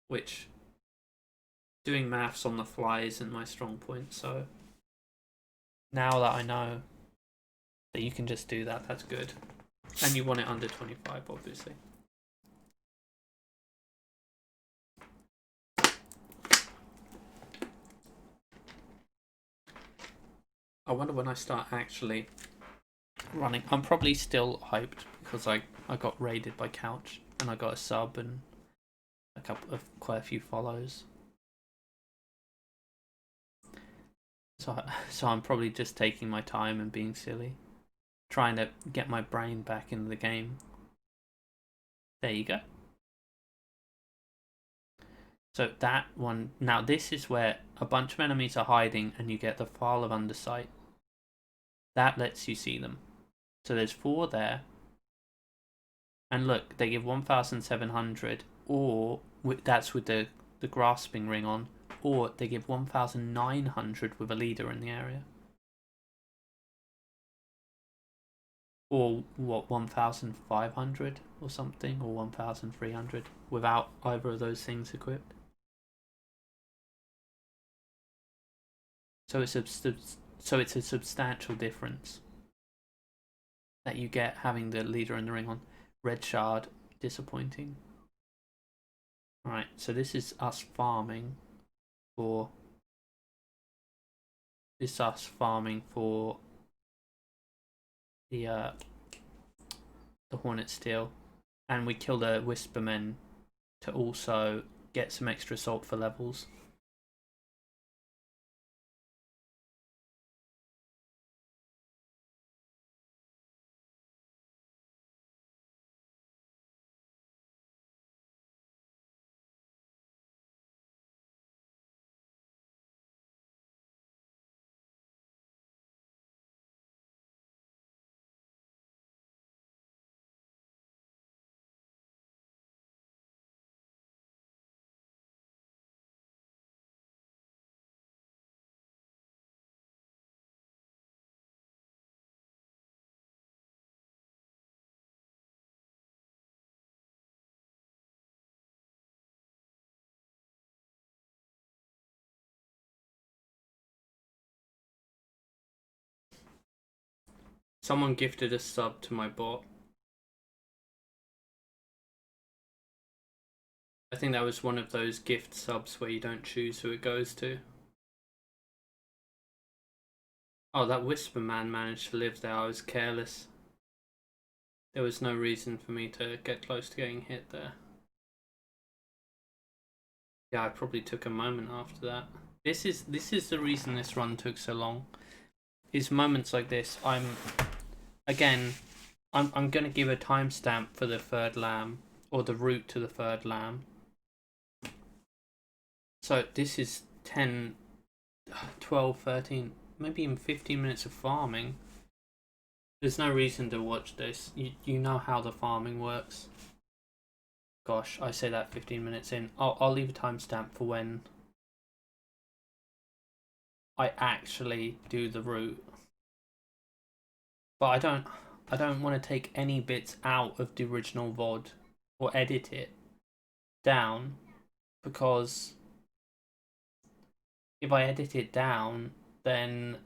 which doing maths on the fly isn't my strong point, so now that I know that you can just do that, that's good. And you want it under 25, obviously. I wonder when I start actually running. I'm probably still hyped because I got raided by Couch and I got a sub and quite a few follows. So I'm probably just taking my time and being silly, trying to get my brain back into the game. There you go. So that one, now this is where a bunch of enemies are hiding and you get the file of undersight. That lets you see them. So there's 4 there. And look, they give 1,700, or that's with the grasping ring on, or they give 1,900 with a leader in the area. Or what, 1,500 or something, or 1,300 without either of those things equipped. So it's a substantial difference that you get having the leader in the ring on. Red shard, disappointing. Alright, so this is us farming for the Hornet Steel, and we kill the Whispermen to also get some extra salt for levels. Someone gifted a sub to my bot. I think that was one of those gift subs where you don't choose who it goes to. Oh, that Whisper Man managed to live there. I was careless. There was no reason for me to get close to getting hit there. Yeah, I probably took a moment after that. This is the reason this run took so long. Is moments like this. I'm gonna give a timestamp for the third lamb, or the route to the third lamb. So this is 10, 12, 13, maybe even 15 minutes of farming. There's no reason to watch this. You know how the farming works. Gosh, I say that 15 minutes in. I'll leave a timestamp for when I actually do the route. But I don't want to take any bits out of the original VOD or edit it down, because if I edit it down, then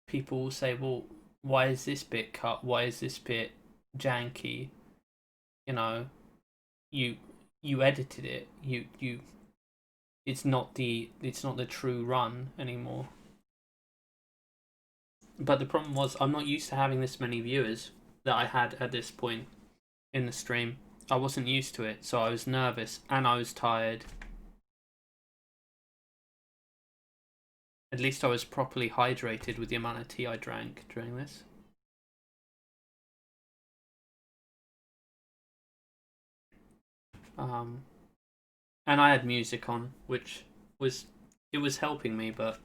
people will say, well, why is this bit cut? Why is this bit janky? You know, you edited it. You it's not the true run anymore. But the problem was I'm not used to having this many viewers that I had at this point in the stream. I wasn't used to it, so I was nervous and I was tired. At least I was properly hydrated with the amount of tea I drank during this. And I had music on, which was helping me, but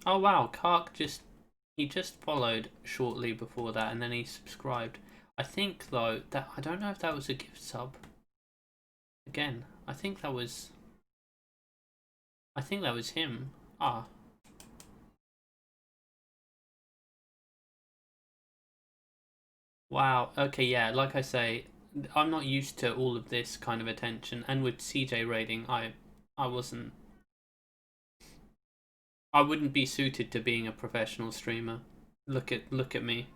oh wow, Kark just followed shortly before that, and then he subscribed. I think though that I don't know if that was a gift sub. Again, I think that was him. Ah. Wow. Okay, yeah, like I say, I'm not used to all of this kind of attention, and with CJ raiding, I wouldn't be suited to being a professional streamer. Look at me.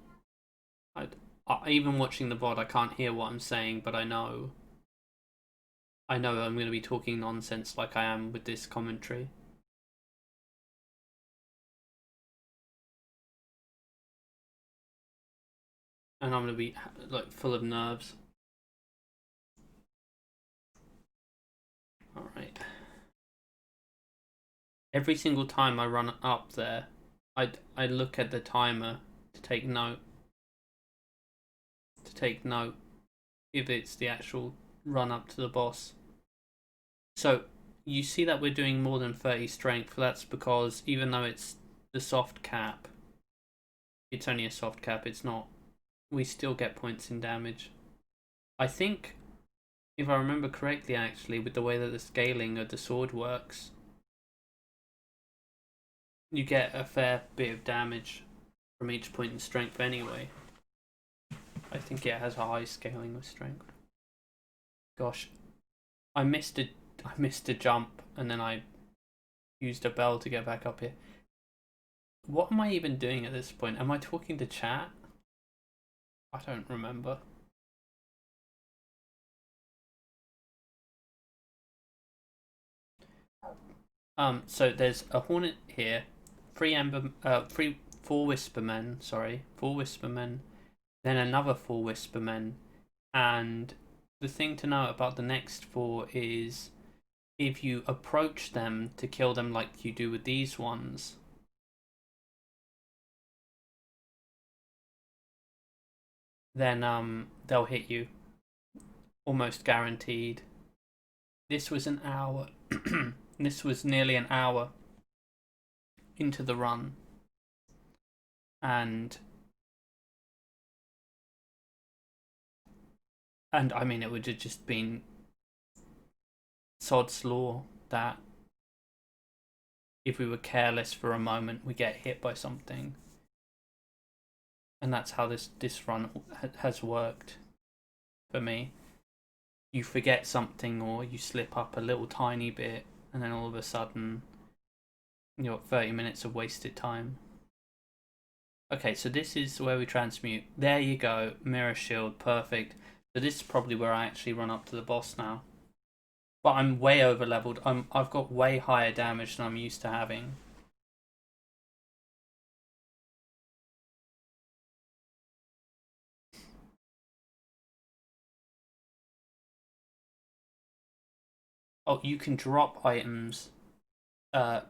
Even watching the VOD, I can't hear what I'm saying, but I know I'm going to be talking nonsense like I am with this commentary. And I'm going to be like full of nerves. Alright. Every single time I run up there, I look at the timer to take note. If it's the actual run up to the boss. So you see that we're doing more than 30 strength. That's because even though it's the soft cap, it's only a soft cap. It's not. We still get points in damage. I think, if I remember correctly, actually, with the way that the scaling of the sword works, you get a fair bit of damage from each point in strength anyway. I think it has a high scaling with strength. Gosh, I missed a jump and then I used a bell to get back up here. What am I even doing at this point? Am I talking to chat? I don't remember. So there's a hornet here, 4 whispermen, sorry, 4 whispermen, then another 4 whispermen, and the thing to know about the next 4 is if you approach them to kill them like you do with these ones, then they'll hit you, almost guaranteed. This was an hour. This was nearly an hour into the run, and I mean, it would have just been sod's law that if we were careless for a moment, we get hit by something, and that's how this run has worked for me. You forget something, or you slip up a little tiny bit, and then all of a sudden, you got 30 minutes of wasted time. Okay, so this is where we transmute. There you go, mirror shield, perfect. So this is probably where I actually run up to the boss now. But I'm way over leveled. I've got way higher damage than I'm used to having. Oh, you can drop items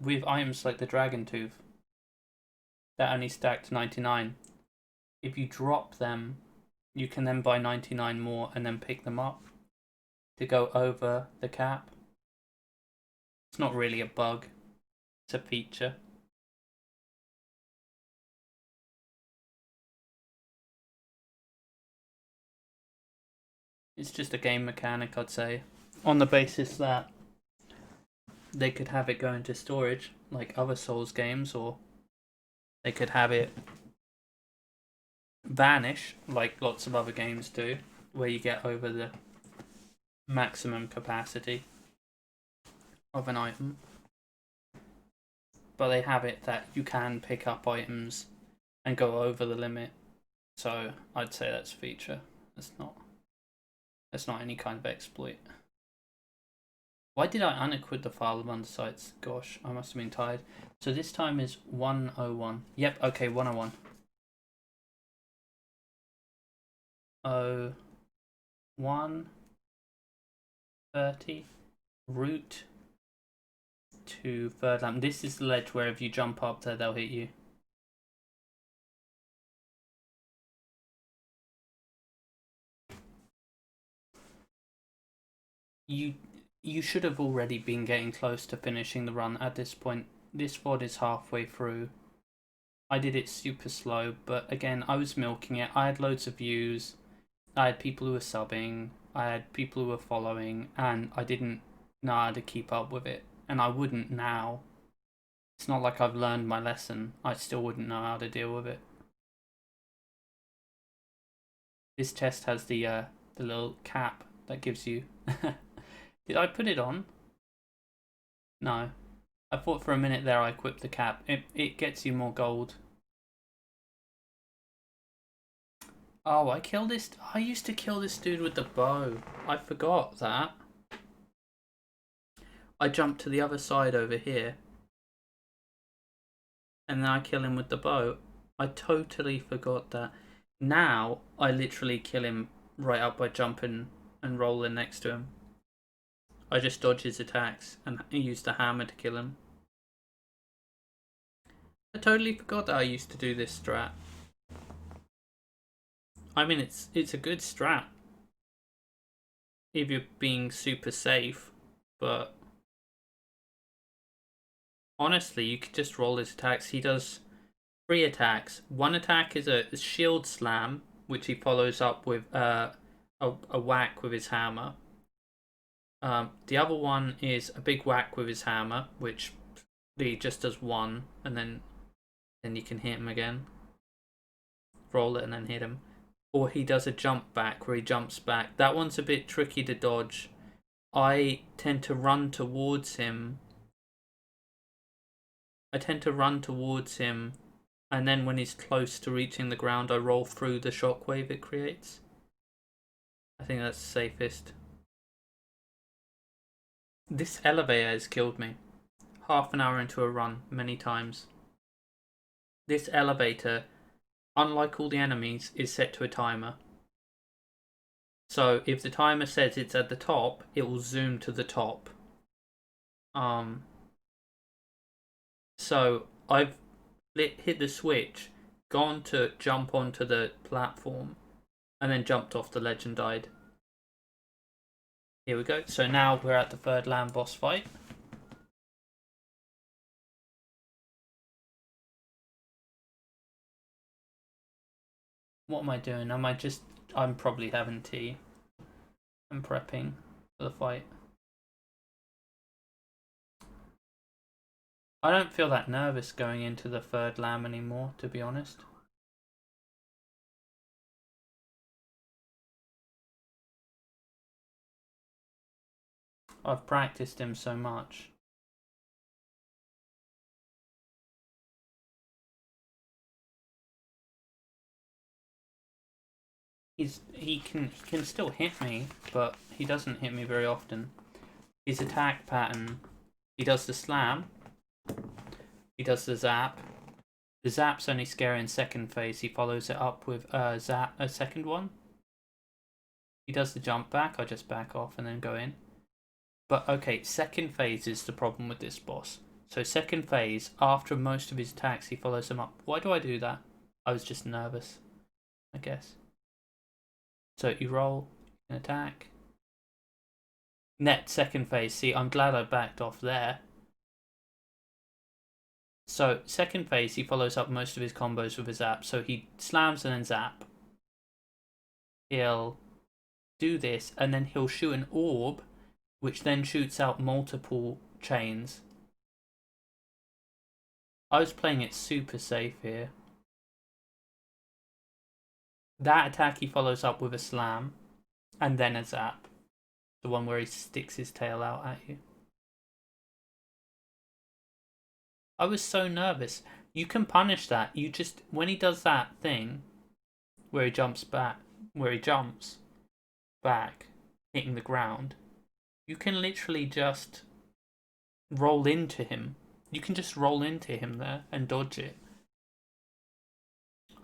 with items like the Dragon Tooth that only stack to 99. If you drop them, you can then buy 99 more and then pick them up to go over the cap. It's not really a bug, it's a feature. It's just a game mechanic, I'd say, on the basis that they could have it go into storage like other Souls games, or they could have it vanish like lots of other games do, where you get over the maximum capacity of an item. but they have it that you can pick up items and go over the limit. So I'd say that's a feature. That's not any kind of exploit. Why did I unequip the file of undersights? Gosh, I must have been tired. So this time is 101. Yep, okay, 101. 130 route to third lamp. This is the ledge where if you jump up there, they'll hit you. You should have already been getting close to finishing the run at this point. This VOD is halfway through. I did it super slow, but again, I was milking it. I had loads of views. I had people who were subbing. I had people who were following, and I didn't know how to keep up with it. And I wouldn't now. It's not like I've learned my lesson. I still wouldn't know how to deal with it. This chest has the little cap that gives you... Did I put it on? No. I thought for a minute there I equipped the cap. It gets you more gold. Oh, I used to kill this dude with the bow. I forgot that. I jumped to the other side over here. And then I kill him with the bow. I totally forgot that. Now, I literally kill him right up by jumping and rolling next to him. I just dodge his attacks and use the hammer to kill him. I totally forgot that I used to do this strat. I mean, it's a good strat if you're being super safe, but honestly, you could just roll his attacks. He does 3 attacks. One attack is a shield slam, which he follows up with a whack with his hammer. The other one is a big whack with his hammer, which he just does 1, and then you can hit him again. Roll it and then hit him. Or he does a jump back where he jumps back. That one's a bit tricky to dodge. I tend to run towards him. And then when he's close to reaching the ground, I roll through the shockwave it creates. I think that's the safest. This elevator has killed me. Half an hour into a run, many times. This elevator, unlike all the enemies, is set to a timer. So if the timer says it's at the top, it will zoom to the top. So I've hit the switch, gone to jump onto the platform, and then jumped off the ledge and died. Here we go. So now we're at the third land boss fight. What am I doing? I'm probably having tea. I'm prepping for the fight. I don't feel that nervous going into the third lamb anymore, to be honest. I've practiced him so much. He can still hit me, but he doesn't hit me very often. His attack pattern, he does the slam, he does the zap. The zap's only scary in second phase. He follows it up with a second one. He does the jump back. I just back off and then go in. But okay, second phase is the problem with this boss. So second phase, after most of his attacks, he follows them up. Why do I do that? I was just nervous, I guess. So you roll, an attack. Net second phase. See, I'm glad I backed off there. So second phase, he follows up most of his combos with a zap. So he slams and then zap. He'll do this, and then he'll shoot an orb, which then shoots out multiple chains. I was playing it super safe here. That attack he follows up with a slam, and then a zap. The one where he sticks his tail out at you. I was so nervous. You can punish that. You just, when he does that thing where he jumps back, hitting the ground, you can literally just roll into him. You can just roll into him there and dodge it.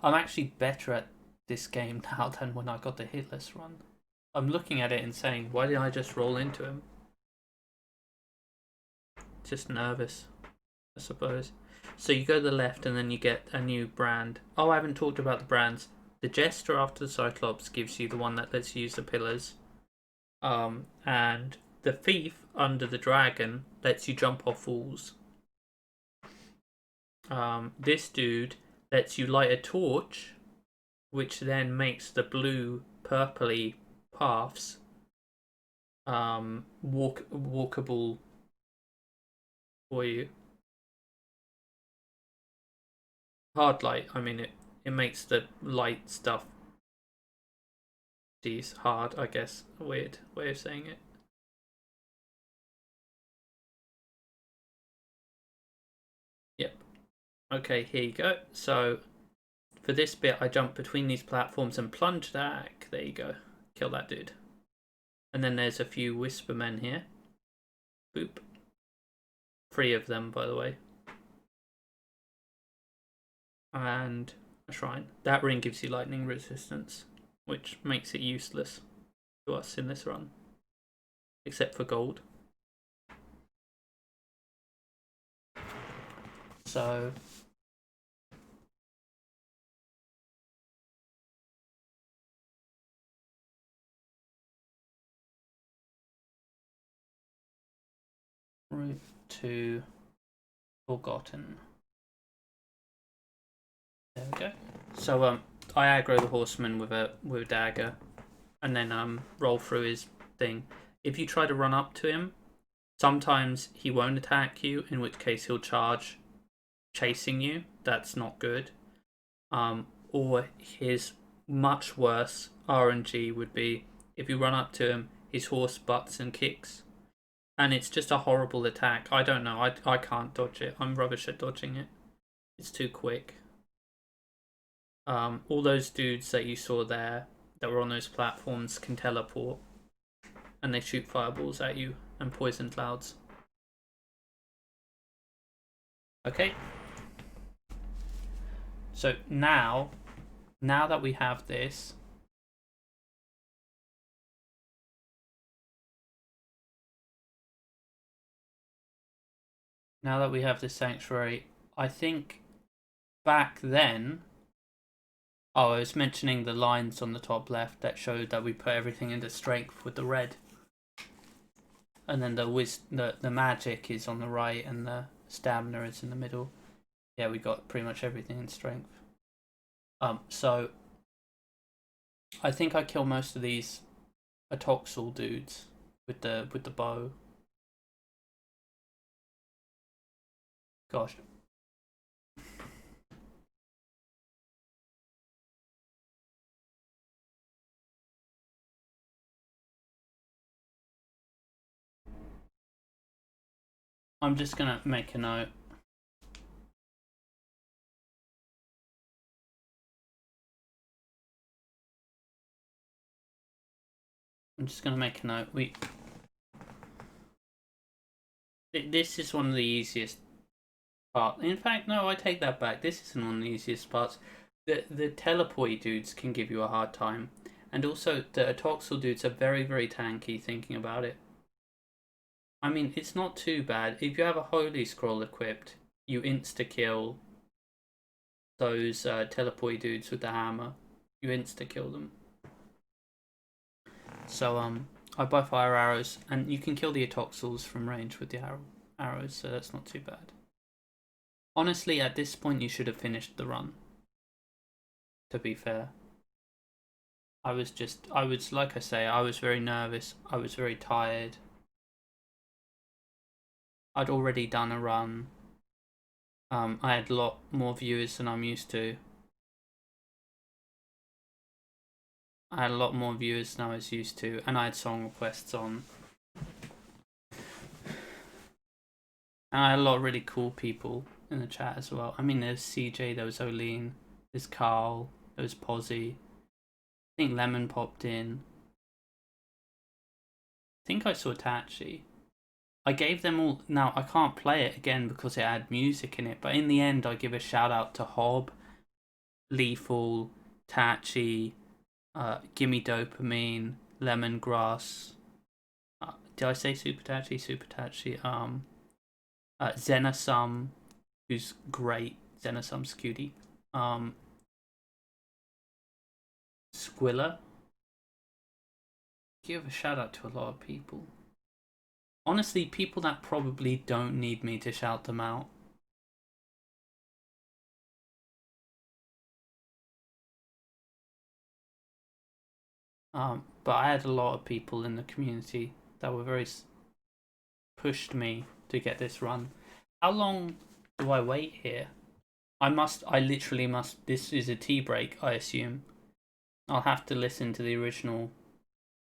I'm actually better at this game now than when I got the Hitless run. I'm looking at it and saying, why did I just roll into him? Just nervous, I suppose. So you go to the left and then you get a new brand. Oh, I haven't talked about the brands. The Jester after the Cyclops gives you the one that lets you use the pillars. And the Thief under the Dragon lets you jump off walls. This dude lets you light a torch, which then makes the blue purpley paths walkable for you. Hard light, I mean it makes the light stuff hard, I guess. A weird way of saying it. Yep. Okay, here you go. So for this bit I jump between these platforms and plunge back. There you go. Kill that dude. And then there's a few whisper men here. Boop. 3 of them, by the way. And a shrine. That ring gives you lightning resistance, which makes it useless to us in this run. Except for gold. So route to Forgotten. There we go. So I aggro the horseman with a dagger, and then roll through his thing. If you try to run up to him, sometimes he won't attack you, in which case he'll charge, chasing you. That's not good. Or his much worse RNG would be if you run up to him, his horse butts and kicks, and it's just a horrible attack. I don't know. I can't dodge it. I'm rubbish at dodging it. It's too quick. All those dudes that you saw there that were on those platforms can teleport, and they shoot fireballs at you and poison clouds. Okay. So now that we have this, sanctuary, I think back then, I was mentioning the lines on the top left that showed that we put everything into strength with the red, and then the magic is on the right and the stamina is in the middle. Yeah, we got pretty much everything in strength. So I think I kill most of these Atoxel dudes with the bow. Gosh. I'm just gonna make a note. This is one of the easiest parts. In fact, no, I take that back. This isn't one of the easiest parts. The teleport dudes can give you a hard time. And also, the Atoxel dudes are very, very tanky, thinking about it. I mean, it's not too bad. If you have a Holy Scroll equipped, you insta-kill those teleport dudes with the hammer. You insta-kill them. So, I buy fire arrows, and you can kill the Atoxels from range with the arrows, so that's not too bad. Honestly, at this point, you should have finished the run. To be fair. I was like I say, I was very nervous. I was very tired. I'd already done a run. I had a lot more viewers than I'm used to. I had a lot more viewers than I was used to, and I had song requests on. And I had a lot of really cool people in the chat as well. I mean, there's CJ, there was Oline, there's Carl, there was Posy. I think Lemon popped in. I think I saw Tachi. I gave them all. Now, I can't play it again because it had music in it, but in the end, I give a shout out to Hob, Lethal, Tachi, Gimme Dopamine, Lemongrass. Did I say Super Tachi? Super Tachi. Zenasum, who's great. Zenasum's cutie. Squilla. Give a shout out to a lot of people. Honestly, people that probably don't need me to shout them out. But I had a lot of people in the community that were very pushed me to get this run. How long do I wait here? I literally must. This is a tea break, I assume. I'll have to listen to the original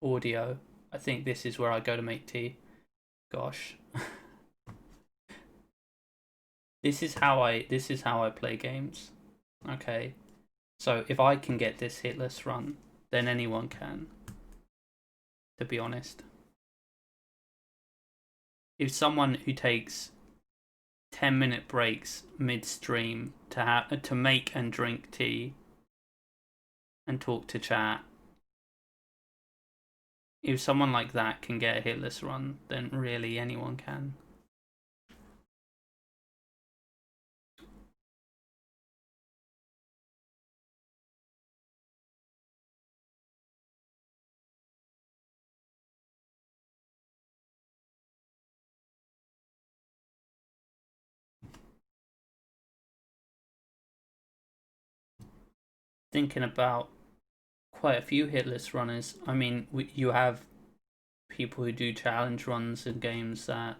audio. I think this is where I go to make tea. Gosh. This is how I play games. Okay. So if I can get this hitless run, then anyone can. To be honest. If someone who takes 10-minute breaks midstream to make and drink tea and talk to chat, if someone like that can get a hitless run, then really anyone can. Thinking about quite a few hitless runners. I mean, you have people who do challenge runs in games that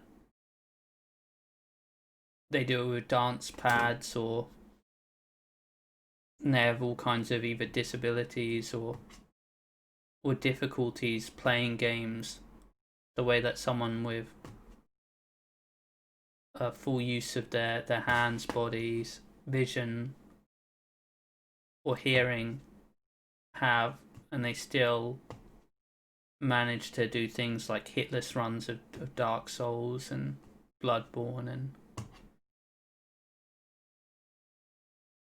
they do it with dance pads, or they have all kinds of either disabilities or difficulties playing games the way that someone with a full use of their hands, bodies, vision, or hearing have, and they still manage to do things like hitless runs of Dark Souls and Bloodborne, and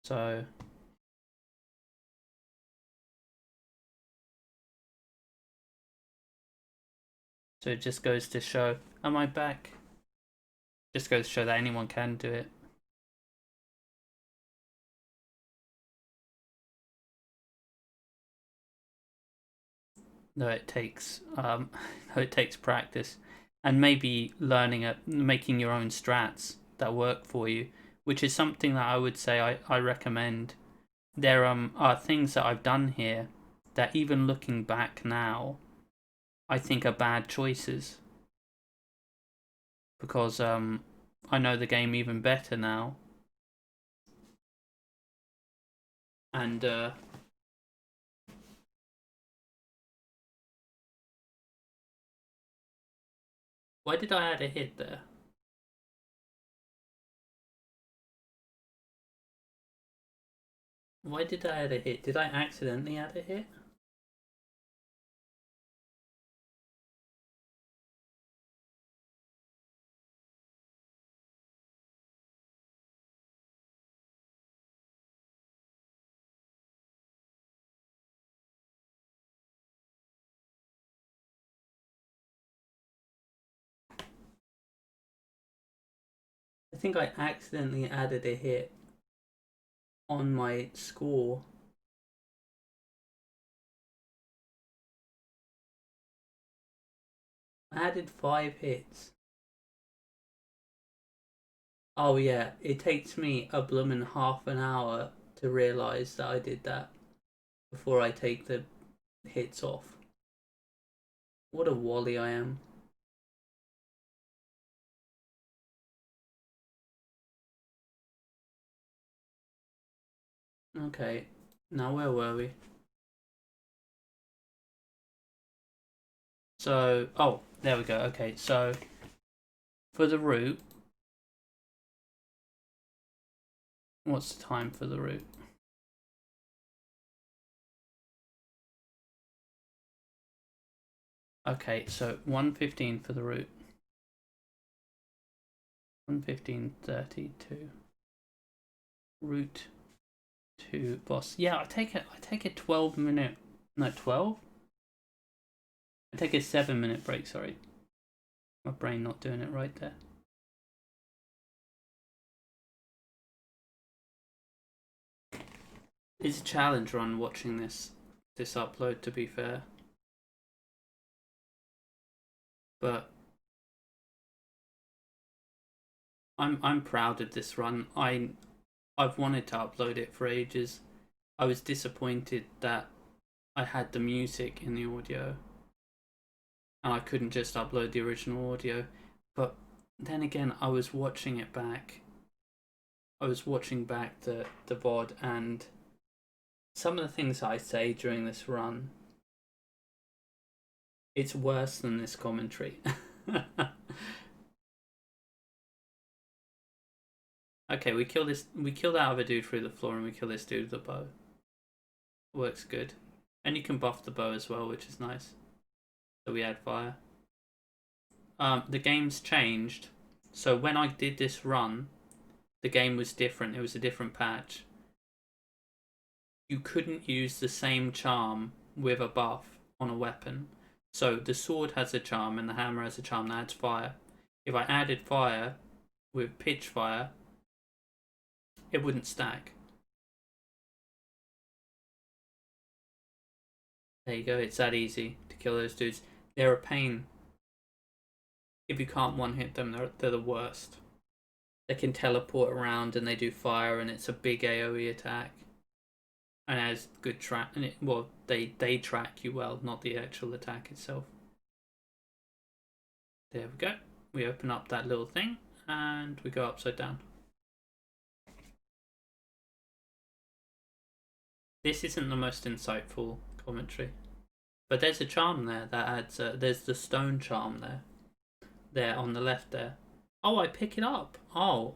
so it just goes to show. Am I back? Just goes to show that anyone can do it. Though it takes practice, and maybe making your own strats that work for you, which is something that I would say I recommend. There are things that I've done here that, even looking back now, I think are bad choices, because I know the game even better now, and why did I add a hit there? Why did I add a hit? Did I accidentally add a hit? I think I accidentally added a hit on my score. I added 5 hits. Oh yeah, it takes me a bloomin' half an hour to realise that I did that before I take the hits off. What a wally I am. Okay, now where were we? So, oh, there we go. Okay, so for the route, What's the time for the route? Okay, so 1:15 for the route. 1:15:32. Route to boss. Yeah, I take a 12-minute. No, 12. I take a 7-minute break. Sorry, my brain not doing it right there. It's a challenge run watching this upload, to be fair. But I'm proud of this run. I've wanted to upload it for ages. I was disappointed that I had the music in the audio and I couldn't just upload the original audio. But then again, I was watching it back. I was watching back the VOD, and some of the things I say during this run, it's worse than this commentary. Okay, we kill that other dude through the floor, and we kill this dude with the bow. Works good. And you can buff the bow as well, which is nice. So we add fire. The game's changed. So when I did this run, the game was different. It was a different patch. You couldn't use the same charm with a buff on a weapon. So the sword has a charm and the hammer has a charm that adds fire. If I added fire with pitch fire, it wouldn't stack. There you go, it's that easy to kill those dudes. They're a pain. If you can't one-hit them, they're the worst. They can teleport around and they do fire, and it's a big AoE attack. And has good track, and they track you well, not the actual attack itself. There we go. We open up that little thing and we go upside down. This isn't the most insightful commentary, but there's a charm there that adds. There's the stone charm there on the left there. Oh, I pick it up. Oh.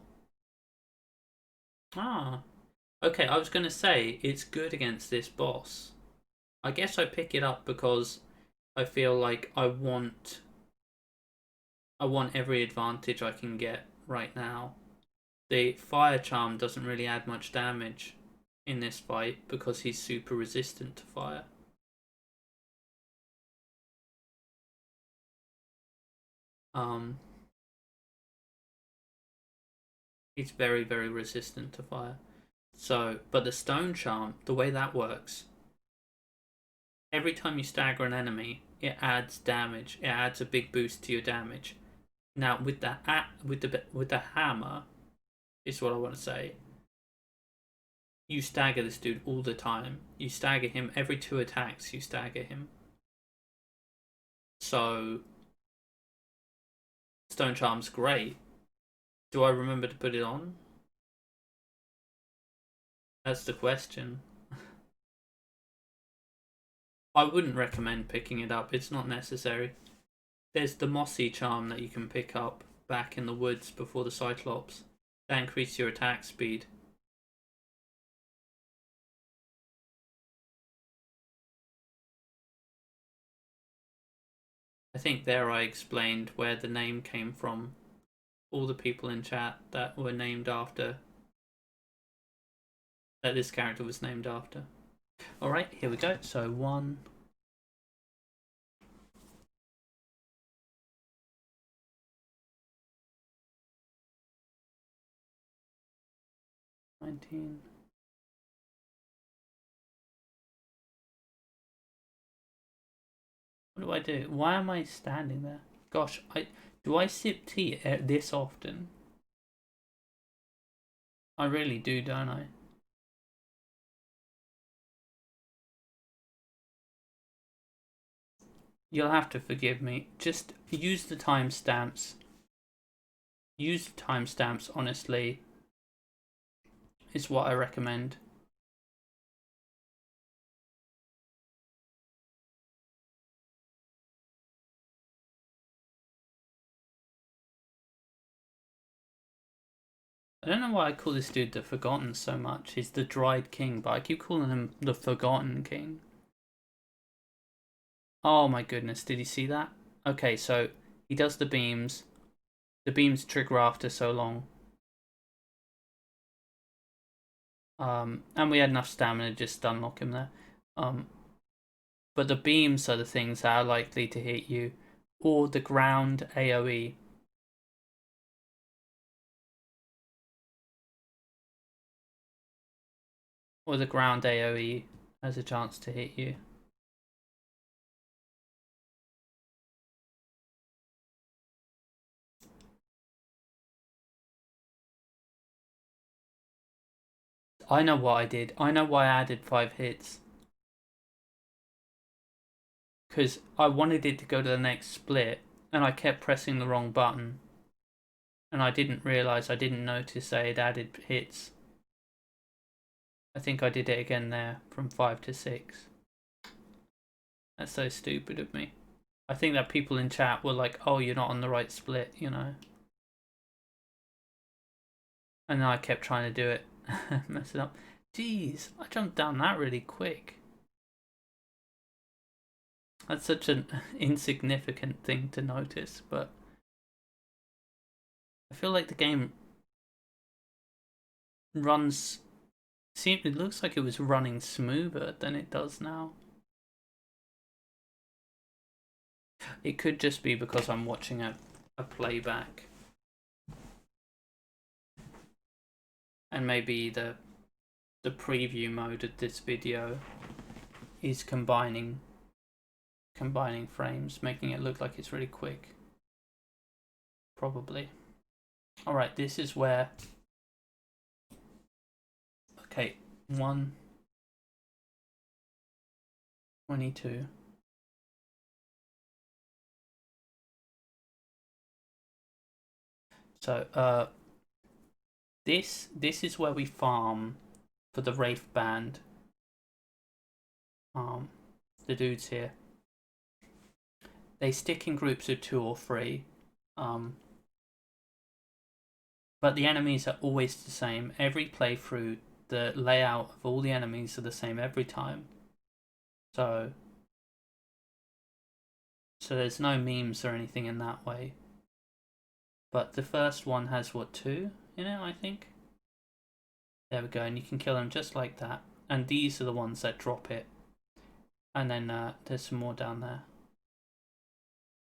Okay, I was going to say it's good against this boss. I guess I pick it up because I feel like I want every advantage I can get right now. The fire charm doesn't really add much damage in this fight because he's super resistant to fire. He's very, very resistant to fire. So, but the stone charm, the way that works, every time you stagger an enemy, it adds damage. It adds a big boost to your damage. Now, with the hammer, is what I want to say. You stagger this dude all the time. You stagger him every 2 attacks. You stagger him. So, stone charm's great. Do I remember to put it on? That's the question. I wouldn't recommend picking it up. It's not necessary. There's the mossy charm that you can pick up back in the woods before the Cyclops. That increases your attack speed. I think there I explained where the name came from. All the people in chat that were named after. That this character was named after. Alright, here we go. So 1. 19. What do I do? Why am I standing there? Gosh, do I sip tea this often? I really do, don't I? You'll have to forgive me. Just use the timestamps. Use the timestamps, honestly, is what I recommend. I don't know why I call this dude the Forgotten so much. He's the Dried King, but I keep calling him the Forgotten King. Oh my goodness, did you see that? Okay, so he does the beams. The beams trigger after so long. And we had enough stamina just to unlock him there. But the beams are the things that are likely to hit you. Or the ground AoE. Or the ground AoE has a chance to hit you. I know what I did. I know why I added 5 hits. Because I wanted it to go to the next split, and I kept pressing the wrong button. And I didn't realise, I didn't notice I had added hits. I think I did it again there, from 5 to 6. That's so stupid of me. I think that people in chat were like, oh, you're not on the right split, you know. And then I kept trying to do it, mess it up. Jeez, I jumped down that really quick. That's such an insignificant thing to notice, but I feel like the game runs... See, it looks like it was running smoother than it does now. It could just be because I'm watching a playback. And maybe the preview mode of this video is combining frames, making it look like it's really quick. Probably. Alright, this is where... Okay, 1:22. So, this is where we farm for the Wraith Band. The dudes here. They stick in groups of 2 or 3. But the enemies are always the same. Every playthrough, the layout of all the enemies are the same every time. So there's no memes or anything in that way. But the first one has, what, 2 in it, I think? There we go, and you can kill them just like that. And these are the ones that drop it. And then there's some more down there.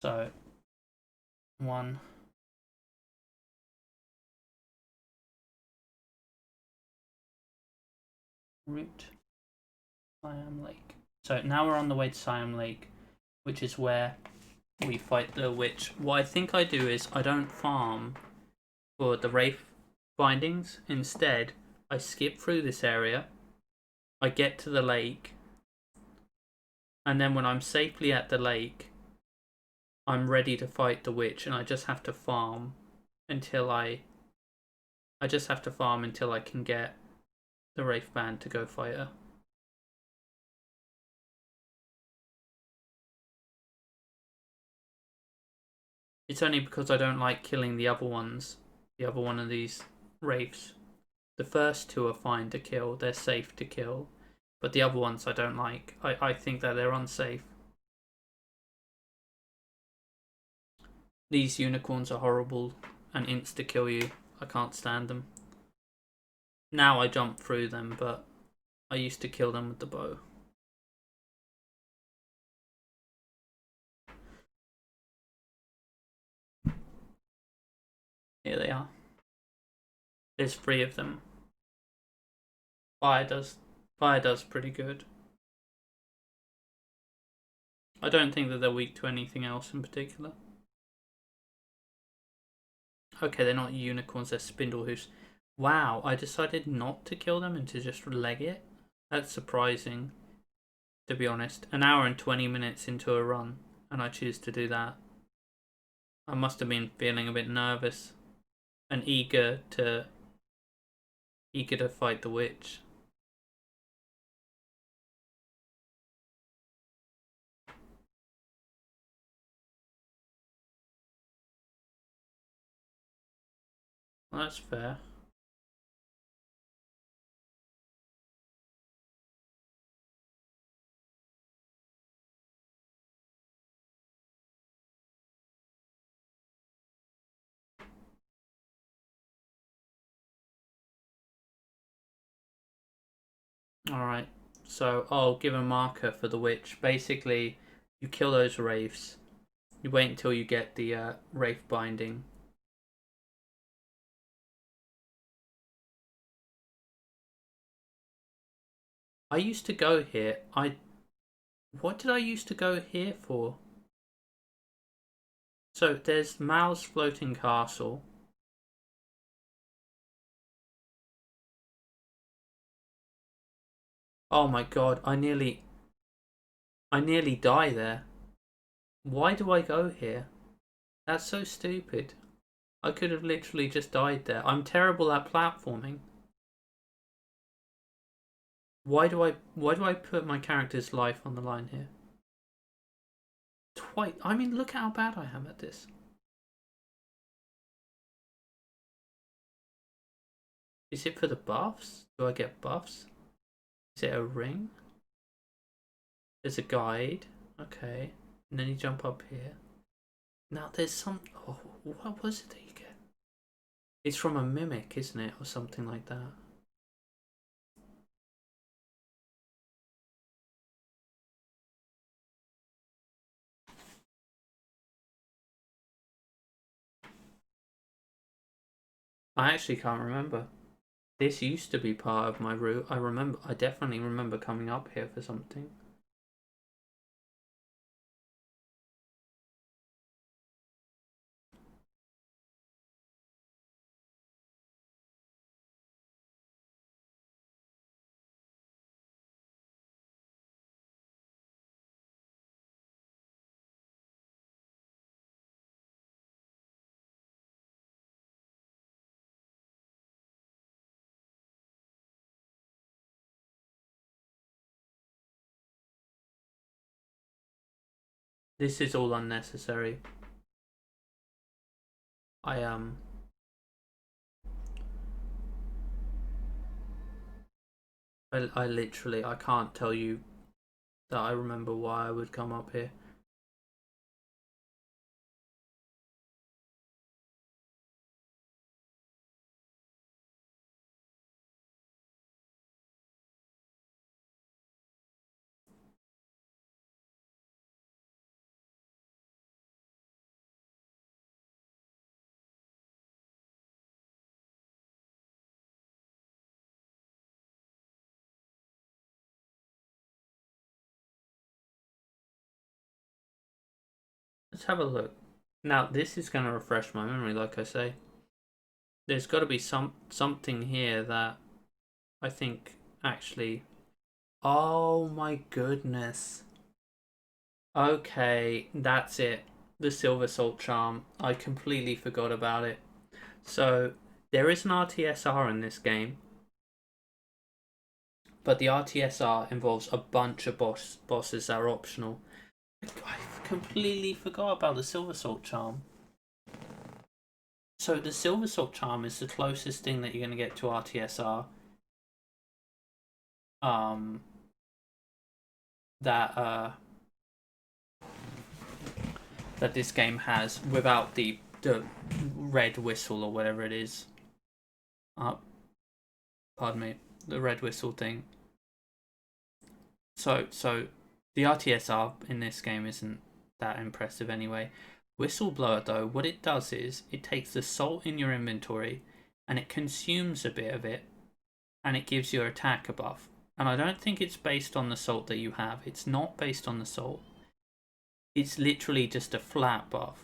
So, 1. Route Siam Lake. So now we're on the way to Siam Lake, which is where we fight the witch. What I think I do is I don't farm for the Wraith bindings. Instead, I skip through this area, I get to the lake, and then when I'm safely at the lake, I'm ready to fight the witch, and I just have to farm until I can get the Wraith Band to go fight her. It's only because I don't like killing the other ones. The other one of these Wraiths. The first 2 are fine to kill, they're safe to kill. But the other ones I don't like. I think that they're unsafe. These unicorns are horrible and insta-kill you. I can't stand them. Now I jump through them, but I used to kill them with the bow. Here they are. There's 3 of them. Fire does pretty good. I don't think that they're weak to anything else in particular. Okay, they're not unicorns, they're spindle hoofs. Wow, I decided not to kill them and to just leg it? That's surprising, to be honest. An hour and 20 minutes into a run, and I choose to do that. I must have been feeling a bit nervous and eager to fight the witch. Well, that's fair. Alright, so I'll give a marker for the witch. Basically, you kill those wraiths. You wait until you get the wraith binding. I used to go here. What did I used to go here for? So there's Mal's floating castle. Oh my god, I nearly die there. Why do I go here? That's so stupid. I could have literally just died there. I'm terrible at platforming. Why do I put my character's life on the line here? Twice. I mean, look how bad I am at this. Is it for the buffs? Do I get buffs? Is it a ring? There's a guide. Okay. And then you jump up here. Now there's some... Oh, what was it that you get? It's from a mimic, isn't it? Or something like that. I actually can't remember. This used to be part of my route. I definitely remember coming up here for something. This is all unnecessary. I literally, I can't tell you that I remember why I would come up here. Let's have a look. Now, this is going to refresh my memory, like I say. There's got to be something here that I think actually... Oh my goodness. Okay, that's it. The Silver Salt Charm. I completely forgot about it. So, there is an RTSR in this game, but the RTSR involves a bunch of bosses that are optional. I completely forgot about the Silver Salt Charm. So the Silver Salt Charm is the closest thing that you're going to get to RTSR. That that this game has without the red whistle or whatever it is. Pardon me, the red whistle thing. So the RTSR in this game isn't that impressive anyway. Whistleblower though, what it does is it takes the salt in your inventory and it consumes a bit of it and it gives your attack a buff. And I don't think it's based on the salt that you have. It's not based on the salt. It's literally just a flat buff.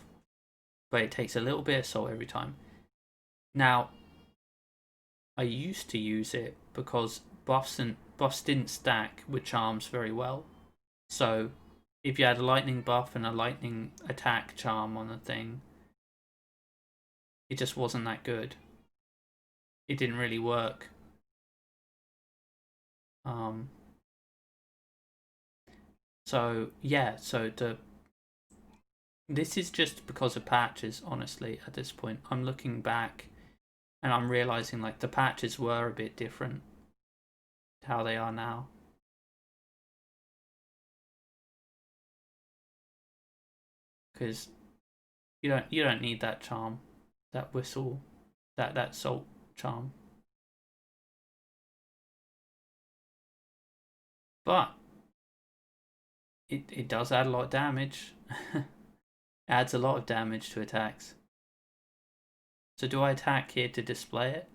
But it takes a little bit of salt every time. Now, I used to use it because buffs didn't stack with charms very well. So if you had a lightning buff and a lightning attack charm on the thing, it just wasn't that good. It didn't really work. So yeah, this is just because of patches, honestly, at this point. I'm looking back and I'm realizing like the patches were a bit different to how they are now. Because you don't need that charm, that whistle, that salt charm. But it does add a lot of damage. Adds a lot of damage to attacks. So do I attack here to display it?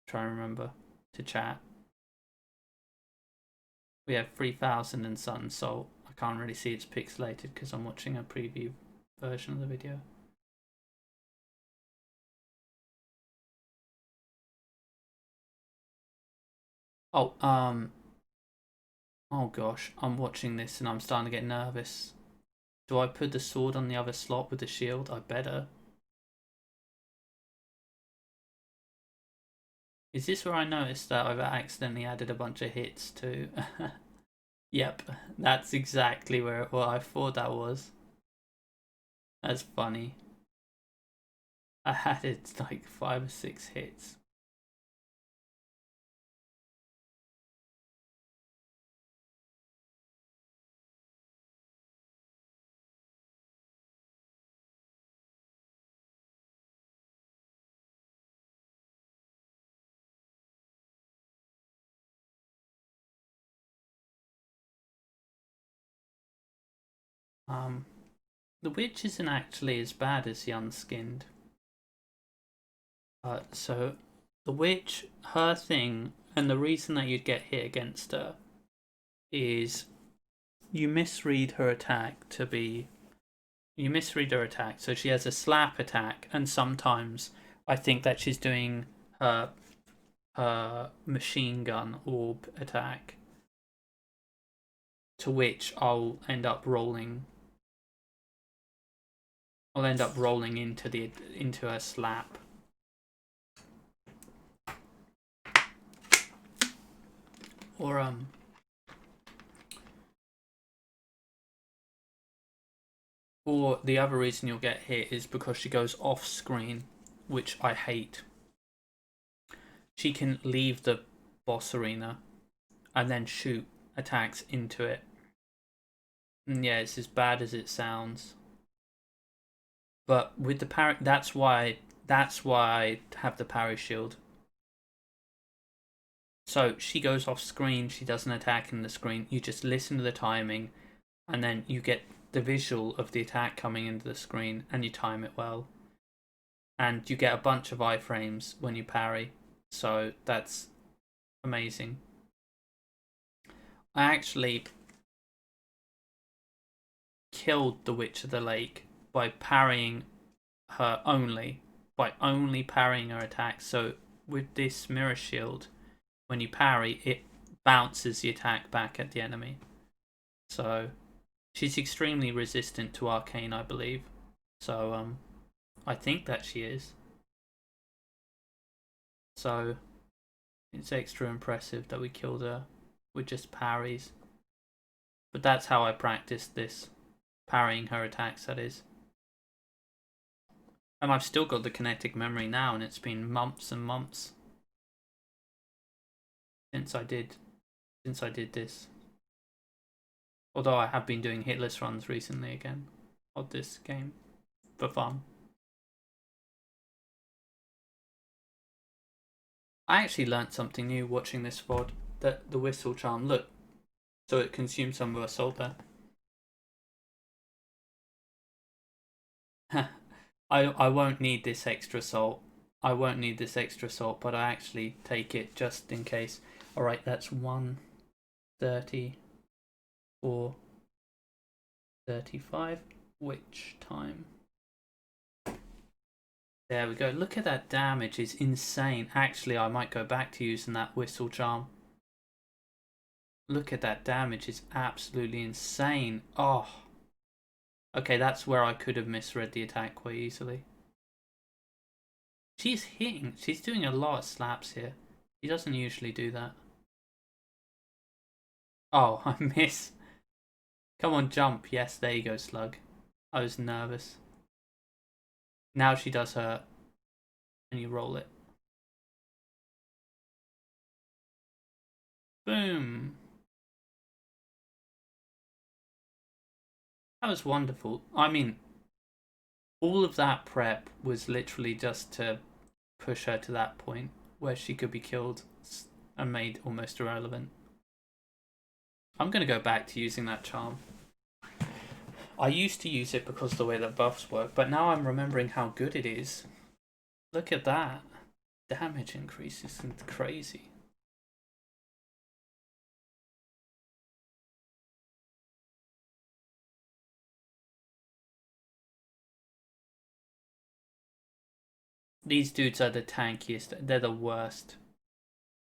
Try and remember to chat. We have 3000 and Sun Salt. I can't really see it's pixelated because I'm watching a preview version of the video. Oh, oh gosh, I'm watching this and I'm starting to get nervous. Do I put the sword on the other slot with the shield? I better. Is this where I noticed that I've accidentally added a bunch of hits to? Yep, that's exactly what I thought that was. That's funny. I added like 5 or 6 hits. The witch isn't actually as bad as the unskinned. So the witch, her thing, and the reason that you'd get hit against her is you misread her attack to be. You misread her attack, so she has a slap attack, and sometimes I think that she's doing her machine gun orb attack, to which I'll end up rolling. I'll end up rolling into her slap. Or the other reason you'll get hit is because she goes off screen, which I hate. She can leave the boss arena and then shoot attacks into it. And yeah, it's as bad as it sounds. But with the parry, that's why I have the parry shield. So she goes off screen, she doesn't attack in the screen. You just listen to the timing, and then you get the visual of the attack coming into the screen, and you time it well. And you get a bunch of iframes when you parry, so that's amazing. I actually killed the Witch of the Lake by parrying her by only parrying her attack. So with this mirror shield, when you parry, it bounces the attack back at the enemy. So she's extremely resistant to arcane, I believe. So I think that she is. So it's extra impressive that we killed her with just parries. But that's how I practiced this. Parrying her attacks, that is. And I've still got the kinetic memory now, and it's been months and months since I did this. Although I have been doing hitless runs recently again of this game for fun. I actually learnt something new watching this VOD. That the whistle charm, look, so it consumes some of our salt there. I won't need this extra salt. I won't need this extra salt, but I actually take it just in case. Alright, that's 1:34, 35. Which time? There we go. Look at that damage. It's insane. Actually, I might go back to using that whistle charm. Look at that damage. It's absolutely insane. Oh. Okay, that's where I could have misread the attack quite easily. She's hitting. She's doing a lot of slaps here. She doesn't usually do that. Oh, I miss. Come on, jump. Yes, there you go, Slug. I was nervous. Now she does her, and you roll it. Boom. That was wonderful. I mean, all of that prep was literally just to push her to that point where she could be killed and made almost irrelevant. I'm going to go back to using that charm. I used to use it because of the way that buffs work, but now I'm remembering how good it is. Look at that. Damage increase is crazy. These dudes are the tankiest. They're the worst.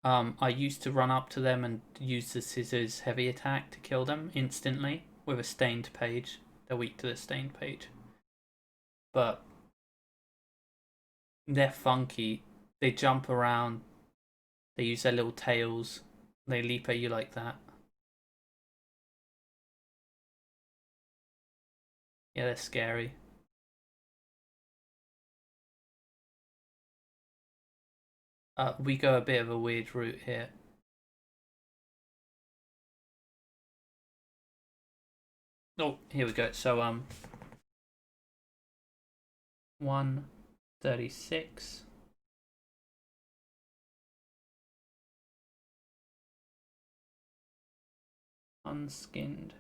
I used to run up to them and use the scissors heavy attack to kill them instantly with a stained page. They're weak to the stained page. But they're funky. They jump around. They use their little tails. They leap at you like that. Yeah, they're scary. We go a bit of a weird route here. Oh, here we go. So 136. Unskinned.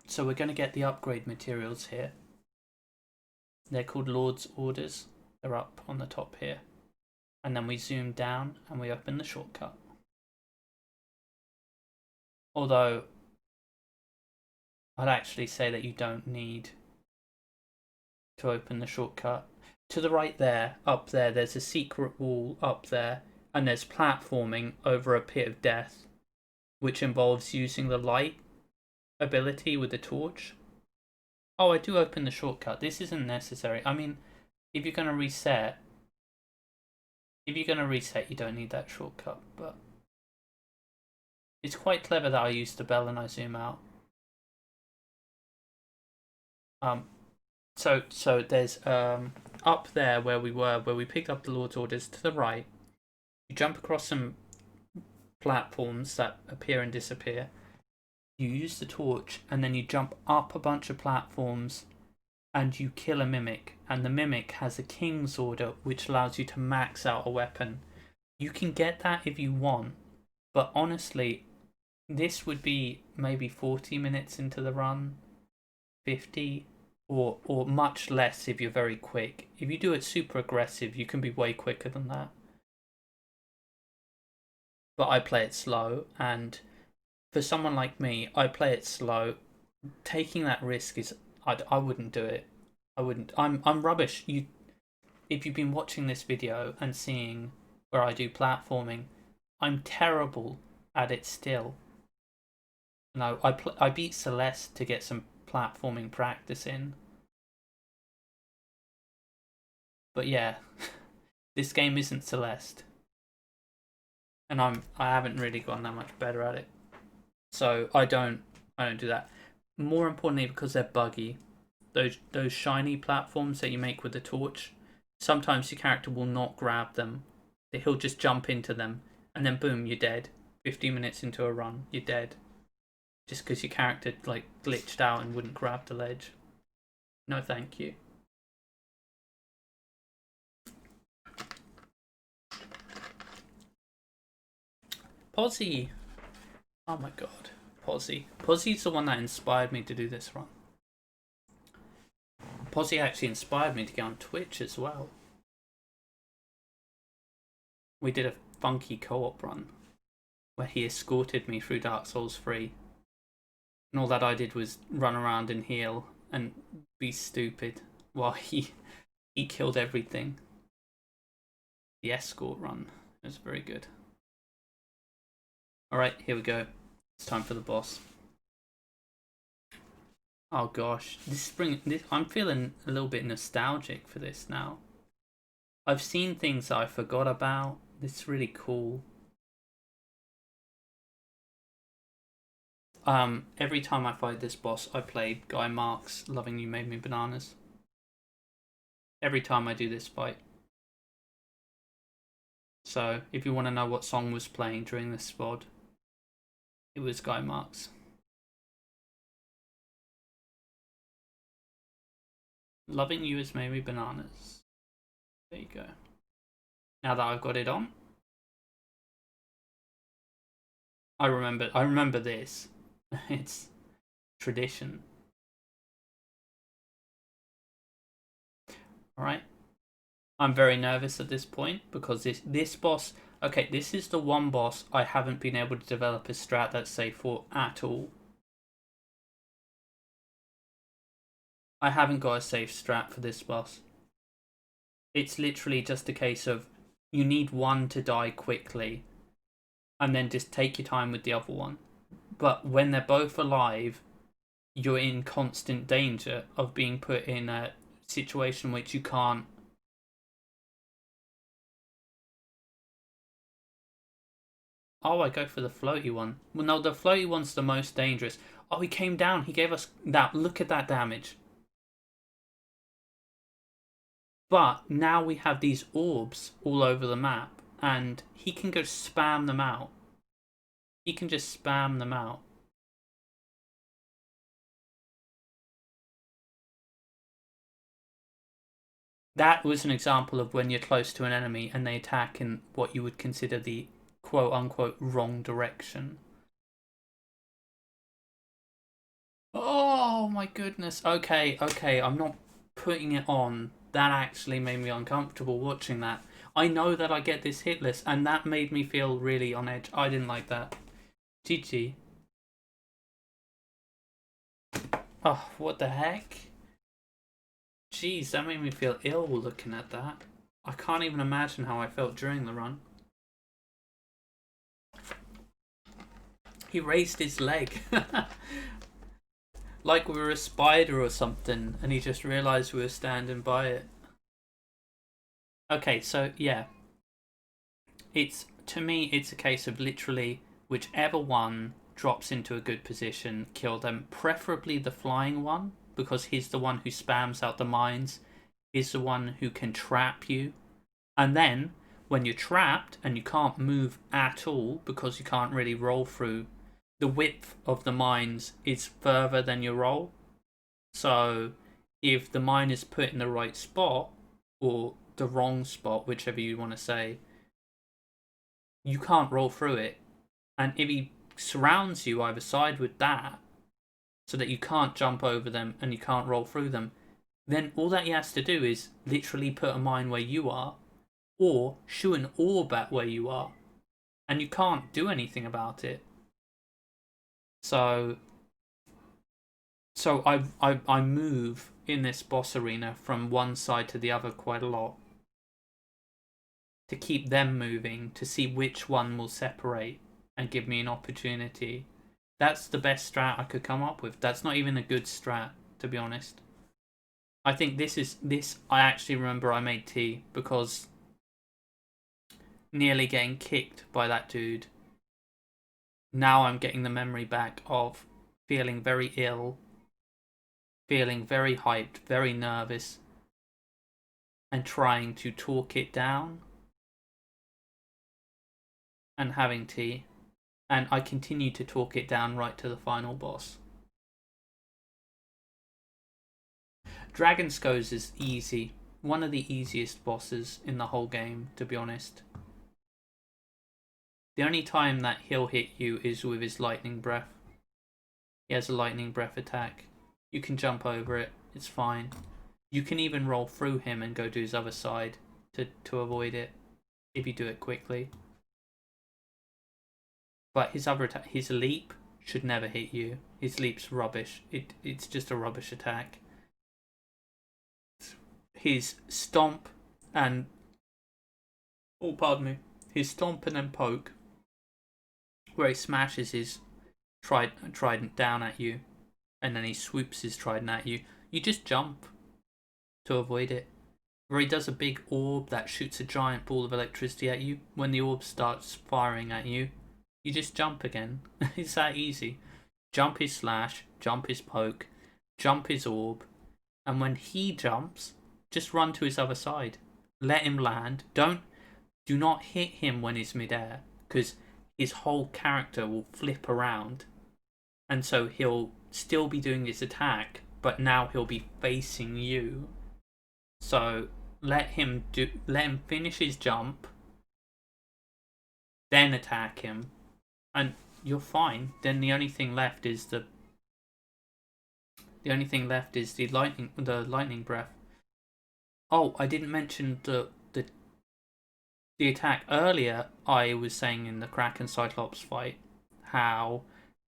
So we're going to get the upgrade materials here. They're called Lord's Orders. They're up on the top here. And then we zoom down and we open the shortcut. Although, I'd actually say that you don't need to open the shortcut. To the right there, up there, there's a secret wall up there. And there's platforming over a pit of death, which involves using the light ability with the torch. Oh, I do open the shortcut. This isn't necessary. I mean, if you're going to reset, you don't need that shortcut, but it's quite clever that I use the bell and I zoom out. So there's up there where we picked up the Lord's Orders to the right. You jump across some platforms that appear and disappear. You use the torch and then you jump up a bunch of platforms and you kill a mimic, and the mimic has a King's Order which allows you to max out a weapon. You can get that if you want, but honestly this would be maybe 40 minutes into the run, 50, or much less if you're very quick. If you do it super aggressive you can be way quicker than that, but I play it slow, and for someone like me, I play it slow. Taking that risk is, I wouldn't do it. I wouldn't. I'm rubbish. If you've been watching this video and seeing where I do platforming, I'm terrible at it still. No, I beat Celeste to get some platforming practice in. But yeah, this game isn't Celeste, and I haven't really gotten that much better at it. So I don't do that. More importantly, because they're buggy, those shiny platforms that you make with the torch, sometimes your character will not grab them. He'll just jump into them, and then boom, you're dead. 15 minutes into a run, you're dead. Just because your character like glitched out and wouldn't grab the ledge. No, thank you. Posy. Oh my god. Posy. Posy's the one that inspired me to do this run. Posy actually inspired me to get on Twitch as well. We did a funky co-op run where he escorted me through Dark Souls 3. And all that I did was run around and heal and be stupid while he killed everything. The escort run was very good. Alright, here we go. It's time for the boss. Oh gosh, I'm feeling a little bit nostalgic for this now. I've seen things that I forgot about. This is really cool. Every time I fight this boss, I play Guy Marks' Loving You Made Me Bananas. Every time I do this fight. So, if you want to know what song was playing during this VOD, it was Guy Marks. Loving You Has Made Me Bananas. There you go. Now that I've got it on. I remember this. It's tradition. Alright. I'm very nervous at this point because this boss... Okay, this is the one boss I haven't been able to develop a strat that's safe for at all. I haven't got a safe strat for this boss. It's literally just a case of you need one to die quickly and then just take your time with the other one. But when they're both alive, you're in constant danger of being put in a situation which you can't. Oh, I go for the floaty one. Well, no, the floaty one's the most dangerous. Oh, he came down. He gave us that. Look at that damage. But now we have these orbs all over the map, and he can go spam them out. He can just spam them out. That was an example of when you're close to an enemy and they attack in what you would consider the quote-unquote wrong direction. Oh my goodness. Okay, I'm not putting it on. That actually made me uncomfortable watching that. I know that I get this hitless, and that made me feel really on edge. I didn't like that. GG. Oh, what the heck? Jeez, that made me feel ill looking at that. I can't even imagine how I felt during the run. He raised his leg. Like we were a spider or something, and he just realised we were standing by it. Okay, so yeah. To me, it's a case of literally whichever one drops into a good position, kill them. Preferably the flying one, because he's the one who spams out the mines. He's the one who can trap you. And then, when you're trapped and you can't move at all because you can't really roll through, the width of the mines is further than your roll. So, if the mine is put in the right spot, or the wrong spot, whichever you want to say, you can't roll through it. And if he surrounds you either side with that, so that you can't jump over them and you can't roll through them, then all that he has to do is literally put a mine where you are, or shoot an orb at where you are, and you can't do anything about it. So I move in this boss arena from one side to the other quite a lot to keep them moving, to see which one will separate and give me an opportunity. That's the best strat I could come up with. That's not even a good strat, to be honest. I think I actually remember I made T because nearly getting kicked by that dude. Now I'm getting the memory back of feeling very ill, feeling very hyped, very nervous, and trying to talk it down and having tea. And I continue to talk it down right to the final boss. Dragon Skourzh is easy. One of the easiest bosses in the whole game, to be honest. The only time that he'll hit you is with his lightning breath. He has a lightning breath attack. You can jump over it, it's fine. You can even roll through him and go to his other side to avoid it, if you do it quickly. But his other attack, his leap, should never hit you. His leap's rubbish. It's just a rubbish attack. His stomp and... oh, pardon me. His stomp and then poke, where he smashes his trident down at you, and then he swoops his trident at you. You just jump to avoid it. Where he does a big orb that shoots a giant ball of electricity at you. When the orb starts firing at you, you just jump again. It's that easy. Jump his slash, jump his poke, jump his orb, and when he jumps, just run to his other side. Let him land. Do not hit him when he's midair, because his whole character will flip around, and so he'll still be doing his attack, but now he'll be facing you. So let him finish his jump, then attack him, and you're fine. Then the only thing left is the lightning breath. Oh, I didn't mention the attack earlier. I was saying in the Kraekan Cyclops fight how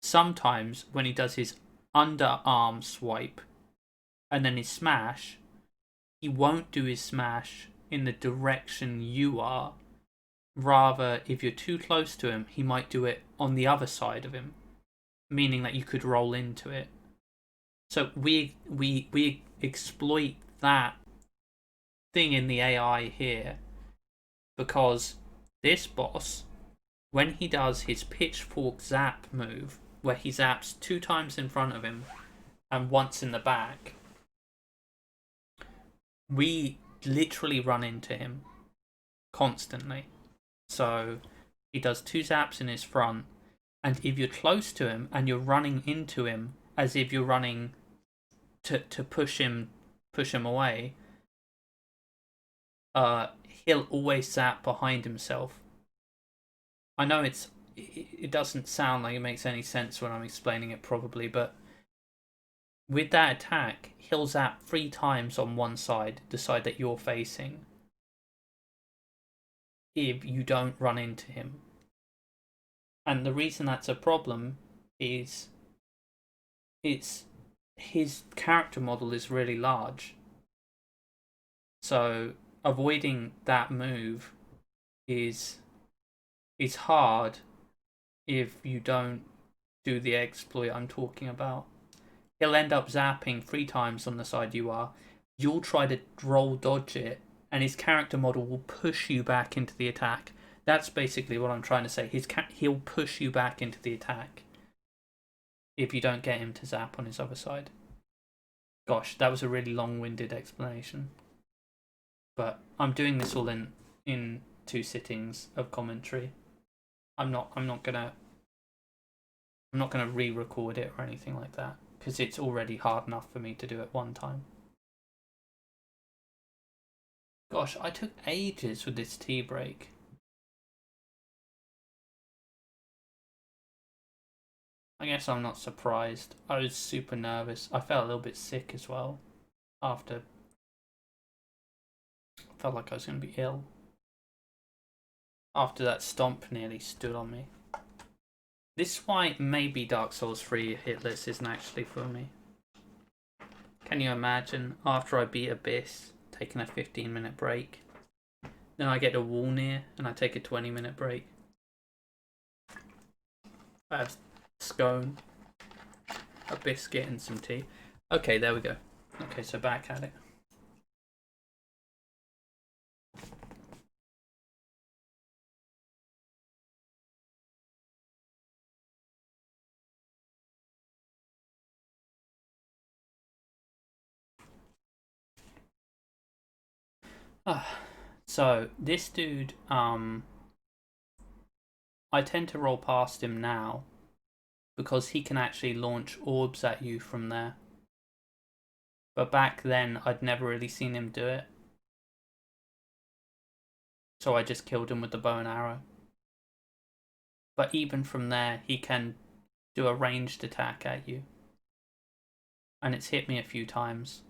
sometimes when he does his underarm swipe and then his smash, he won't do his smash in the direction you are. Rather, if you're too close to him, he might do it on the other side of him, meaning that you could roll into it. So we exploit that thing in the AI here, because this boss, when he does his pitchfork zap move, where he zaps 2 times in front of him and once in the back, we literally run into him constantly. So he does 2 zaps in his front, and if you're close to him and you're running into him as if you're running to push him away, he'll always zap behind himself. I know it doesn't sound like it makes any sense when I'm explaining it probably, but with that attack, he'll zap 3 times on one side, the side that you're facing, if you don't run into him. And the reason that's a problem is his character model is really large. So avoiding that move is hard if you don't do the exploit I'm talking about. He'll end up zapping 3 times on the side you are. You'll try to roll dodge it, and his character model will push you back into the attack. That's basically what I'm trying to say. He'll push you back into the attack if you don't get him to zap on his other side. Gosh, that was a really long-winded explanation. But I'm doing this all in 2 sittings of commentary. I'm not gonna re-record it or anything like that, because it's already hard enough for me to do it one time. Gosh, I took ages with this tea break. I guess I'm not surprised. I was super nervous. I felt a little bit sick as well after. I felt like I was going to be ill after that stomp nearly stood on me. This is why maybe Dark Souls 3 Hitless isn't actually for me. Can you imagine, after I beat Abyss, taking a 15-minute break, then I get to Wolnir and I take a 20-minute break. I have scone, a biscuit and some tea. Okay, there we go. Okay, so back at it. So this dude, I tend to roll past him now because he can actually launch orbs at you from there. But back then, I'd never really seen him do it. So I just killed him with the bow and arrow. But even from there, he can do a ranged attack at you. And it's hit me a few times.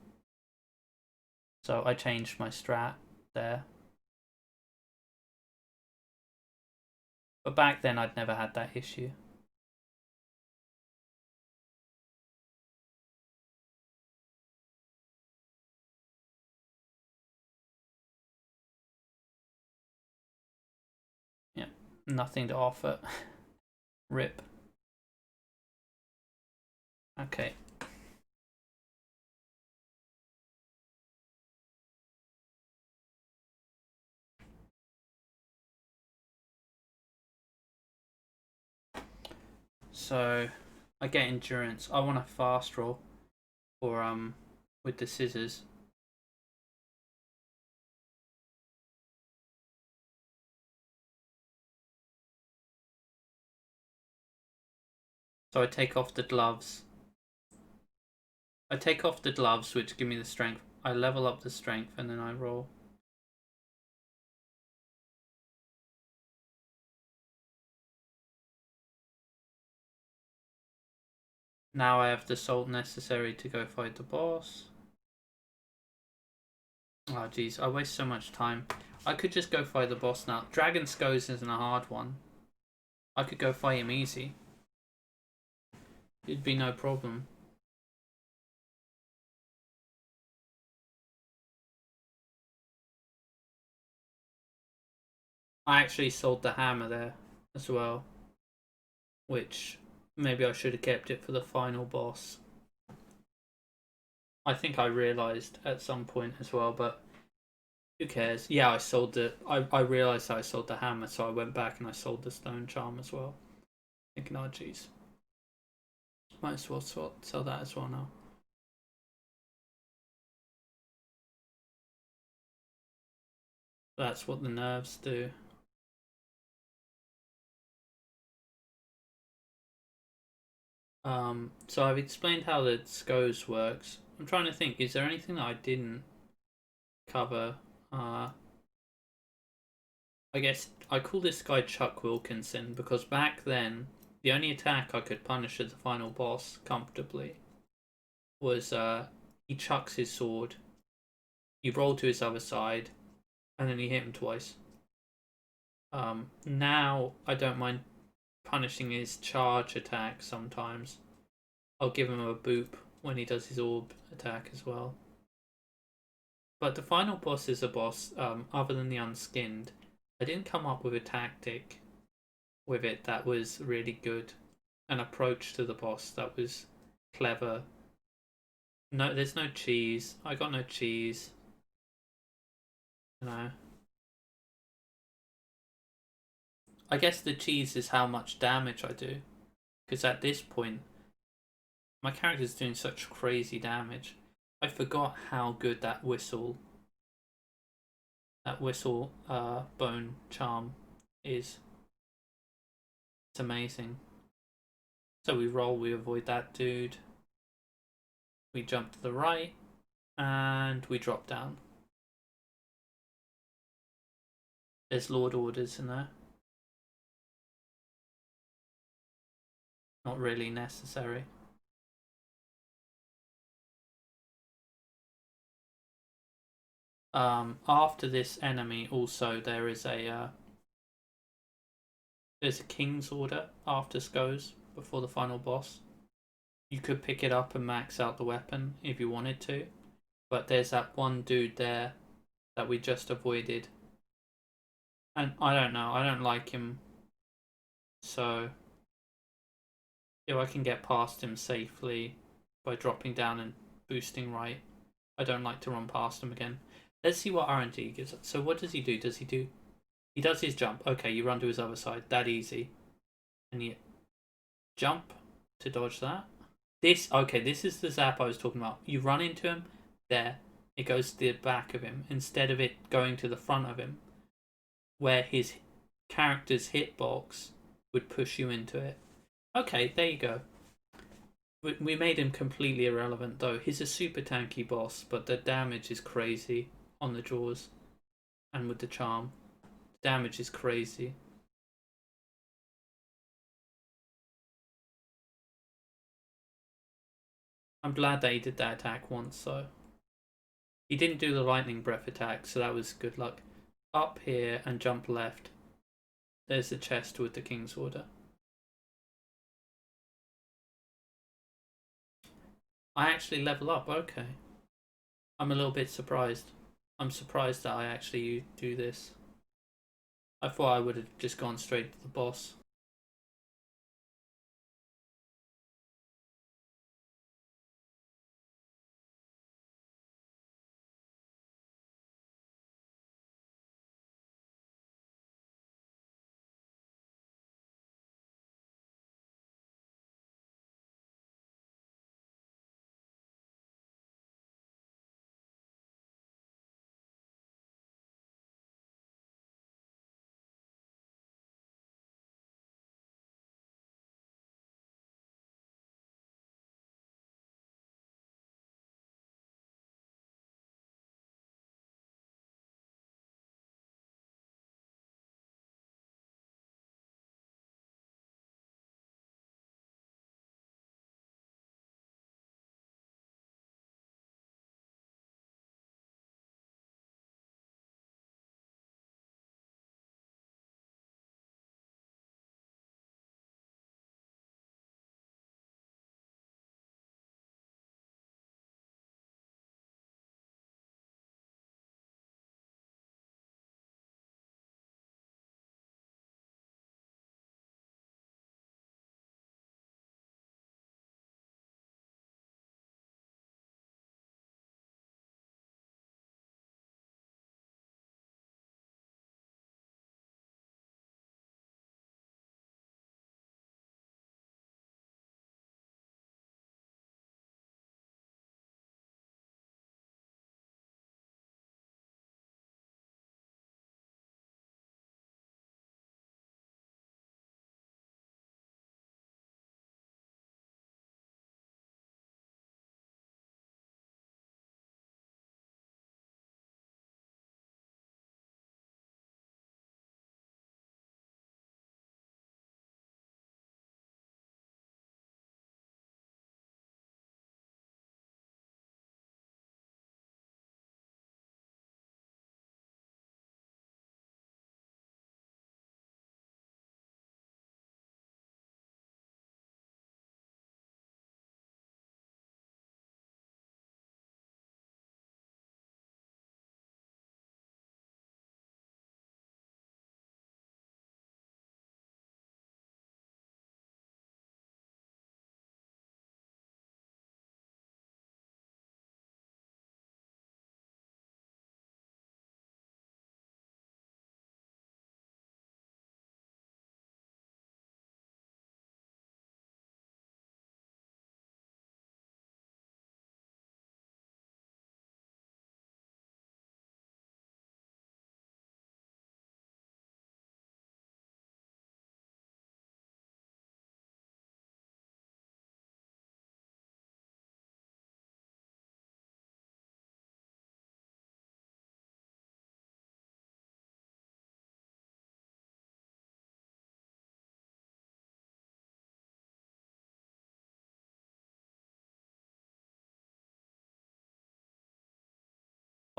So I changed my strat there. But back then, I'd never had that issue. Yeah, nothing to offer. Rip. Okay. So I get endurance. I want a fast roll, or with the scissors. So I take off the gloves. I take off the gloves, which give me the strength. I level up the strength, and then I roll. Now I have the salt necessary to go fight the boss. Oh jeez, I waste so much time. I could just go fight the boss now. Dragon Skourzh isn't a hard one. I could go fight him easy. It'd be no problem. I actually sold the hammer there as well, which maybe I should have kept it for the final boss. I think I realised at some point as well, but who cares? Yeah, I sold it. I realised I sold the hammer, so I went back and I sold the stone charm as well. Thinking, oh jeez, might as well sell that as well now. That's what the nerves do. So I've explained how the Skourzh works. I'm trying to think, is there anything that I didn't cover? I guess I call this guy Chuck Wilkinson because back then the only attack I could punish at the final boss comfortably was he chucks his sword, you roll to his other side, and then you hit him twice. Now I don't mind punishing his charge attack sometimes. I'll give him a boop when he does his orb attack as well. But the final boss is a boss, other than the Unskinned. I didn't come up with a tactic with it that was really good. An approach to the boss that was clever. No, there's no cheese. I got no cheese. No. I guess the cheese is how much damage I do. Because at this point, my character's doing such crazy damage. I forgot how good that whistle bone charm is. It's amazing. So we roll, we avoid that dude. We jump to the right, and we drop down. There's Lord Orders in there. Not really necessary. After this enemy, also there is there's a King's Order after Skourzh before the final boss. You could pick it up and max out the weapon if you wanted to, but there's that one dude there that we just avoided, and I don't know, I don't like him, so if I can get past him safely by dropping down and boosting right, I don't like to run past him again. Let's see what RNG gives us. So what does he do? He does his jump. Okay, you run to his other side. That easy. And you jump to dodge that. This is the zap I was talking about. You run into him, there. It goes to the back of him instead of it going to the front of him, where his character's hitbox would push you into it. Okay, there you go. We made him completely irrelevant though. He's a super tanky boss, but the damage is crazy on the jaws and with the charm. The damage is crazy. I'm glad that he did that attack once though. He didn't do the lightning breath attack, so that was good luck. Up here and jump left. There's the chest with the King's Order. I actually level up, okay. I'm a little bit surprised. I'm surprised that I actually do this. I thought I would have just gone straight to the boss.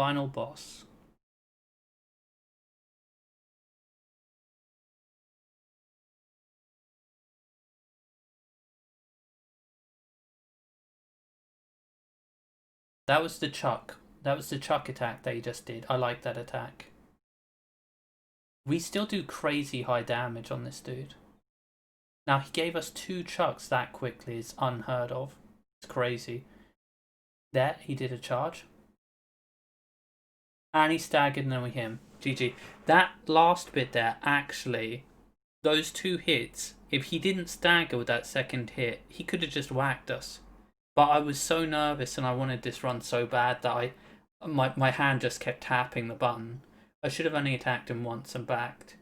Final boss. That was the chuck. That was the chuck attack they just did. I like that attack. We still do crazy high damage on this dude. Now, he gave us 2 chucks that quickly. It's unheard of. It's crazy. There, he did a charge. And he staggered and then we hit him. GG. That last bit there, actually, those 2 hits, if he didn't stagger with that second hit, he could have just whacked us. But I was so nervous and I wanted this run so bad that my hand just kept tapping the button. I should have only attacked him once and backed.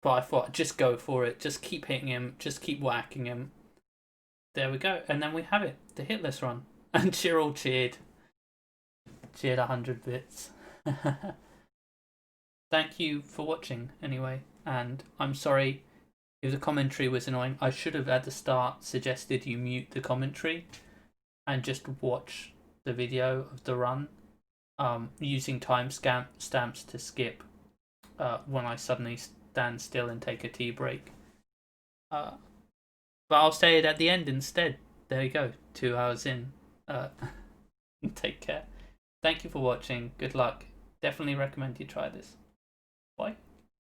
But I thought, just go for it. Just keep hitting him. Just keep whacking him. There we go. And then we have it. The Hitless run. And Cheryl cheered. Cheered 100 bits. Thank you for watching, anyway. And I'm sorry if the commentary was annoying. I should have at the start suggested you mute the commentary and just watch the video of the run, using time stamps to skip when I suddenly stand still and take a tea break. But I'll say it at the end instead. There you go, 2 hours in. Take care. Thank you for watching. Good luck. Definitely recommend you try this. Bye.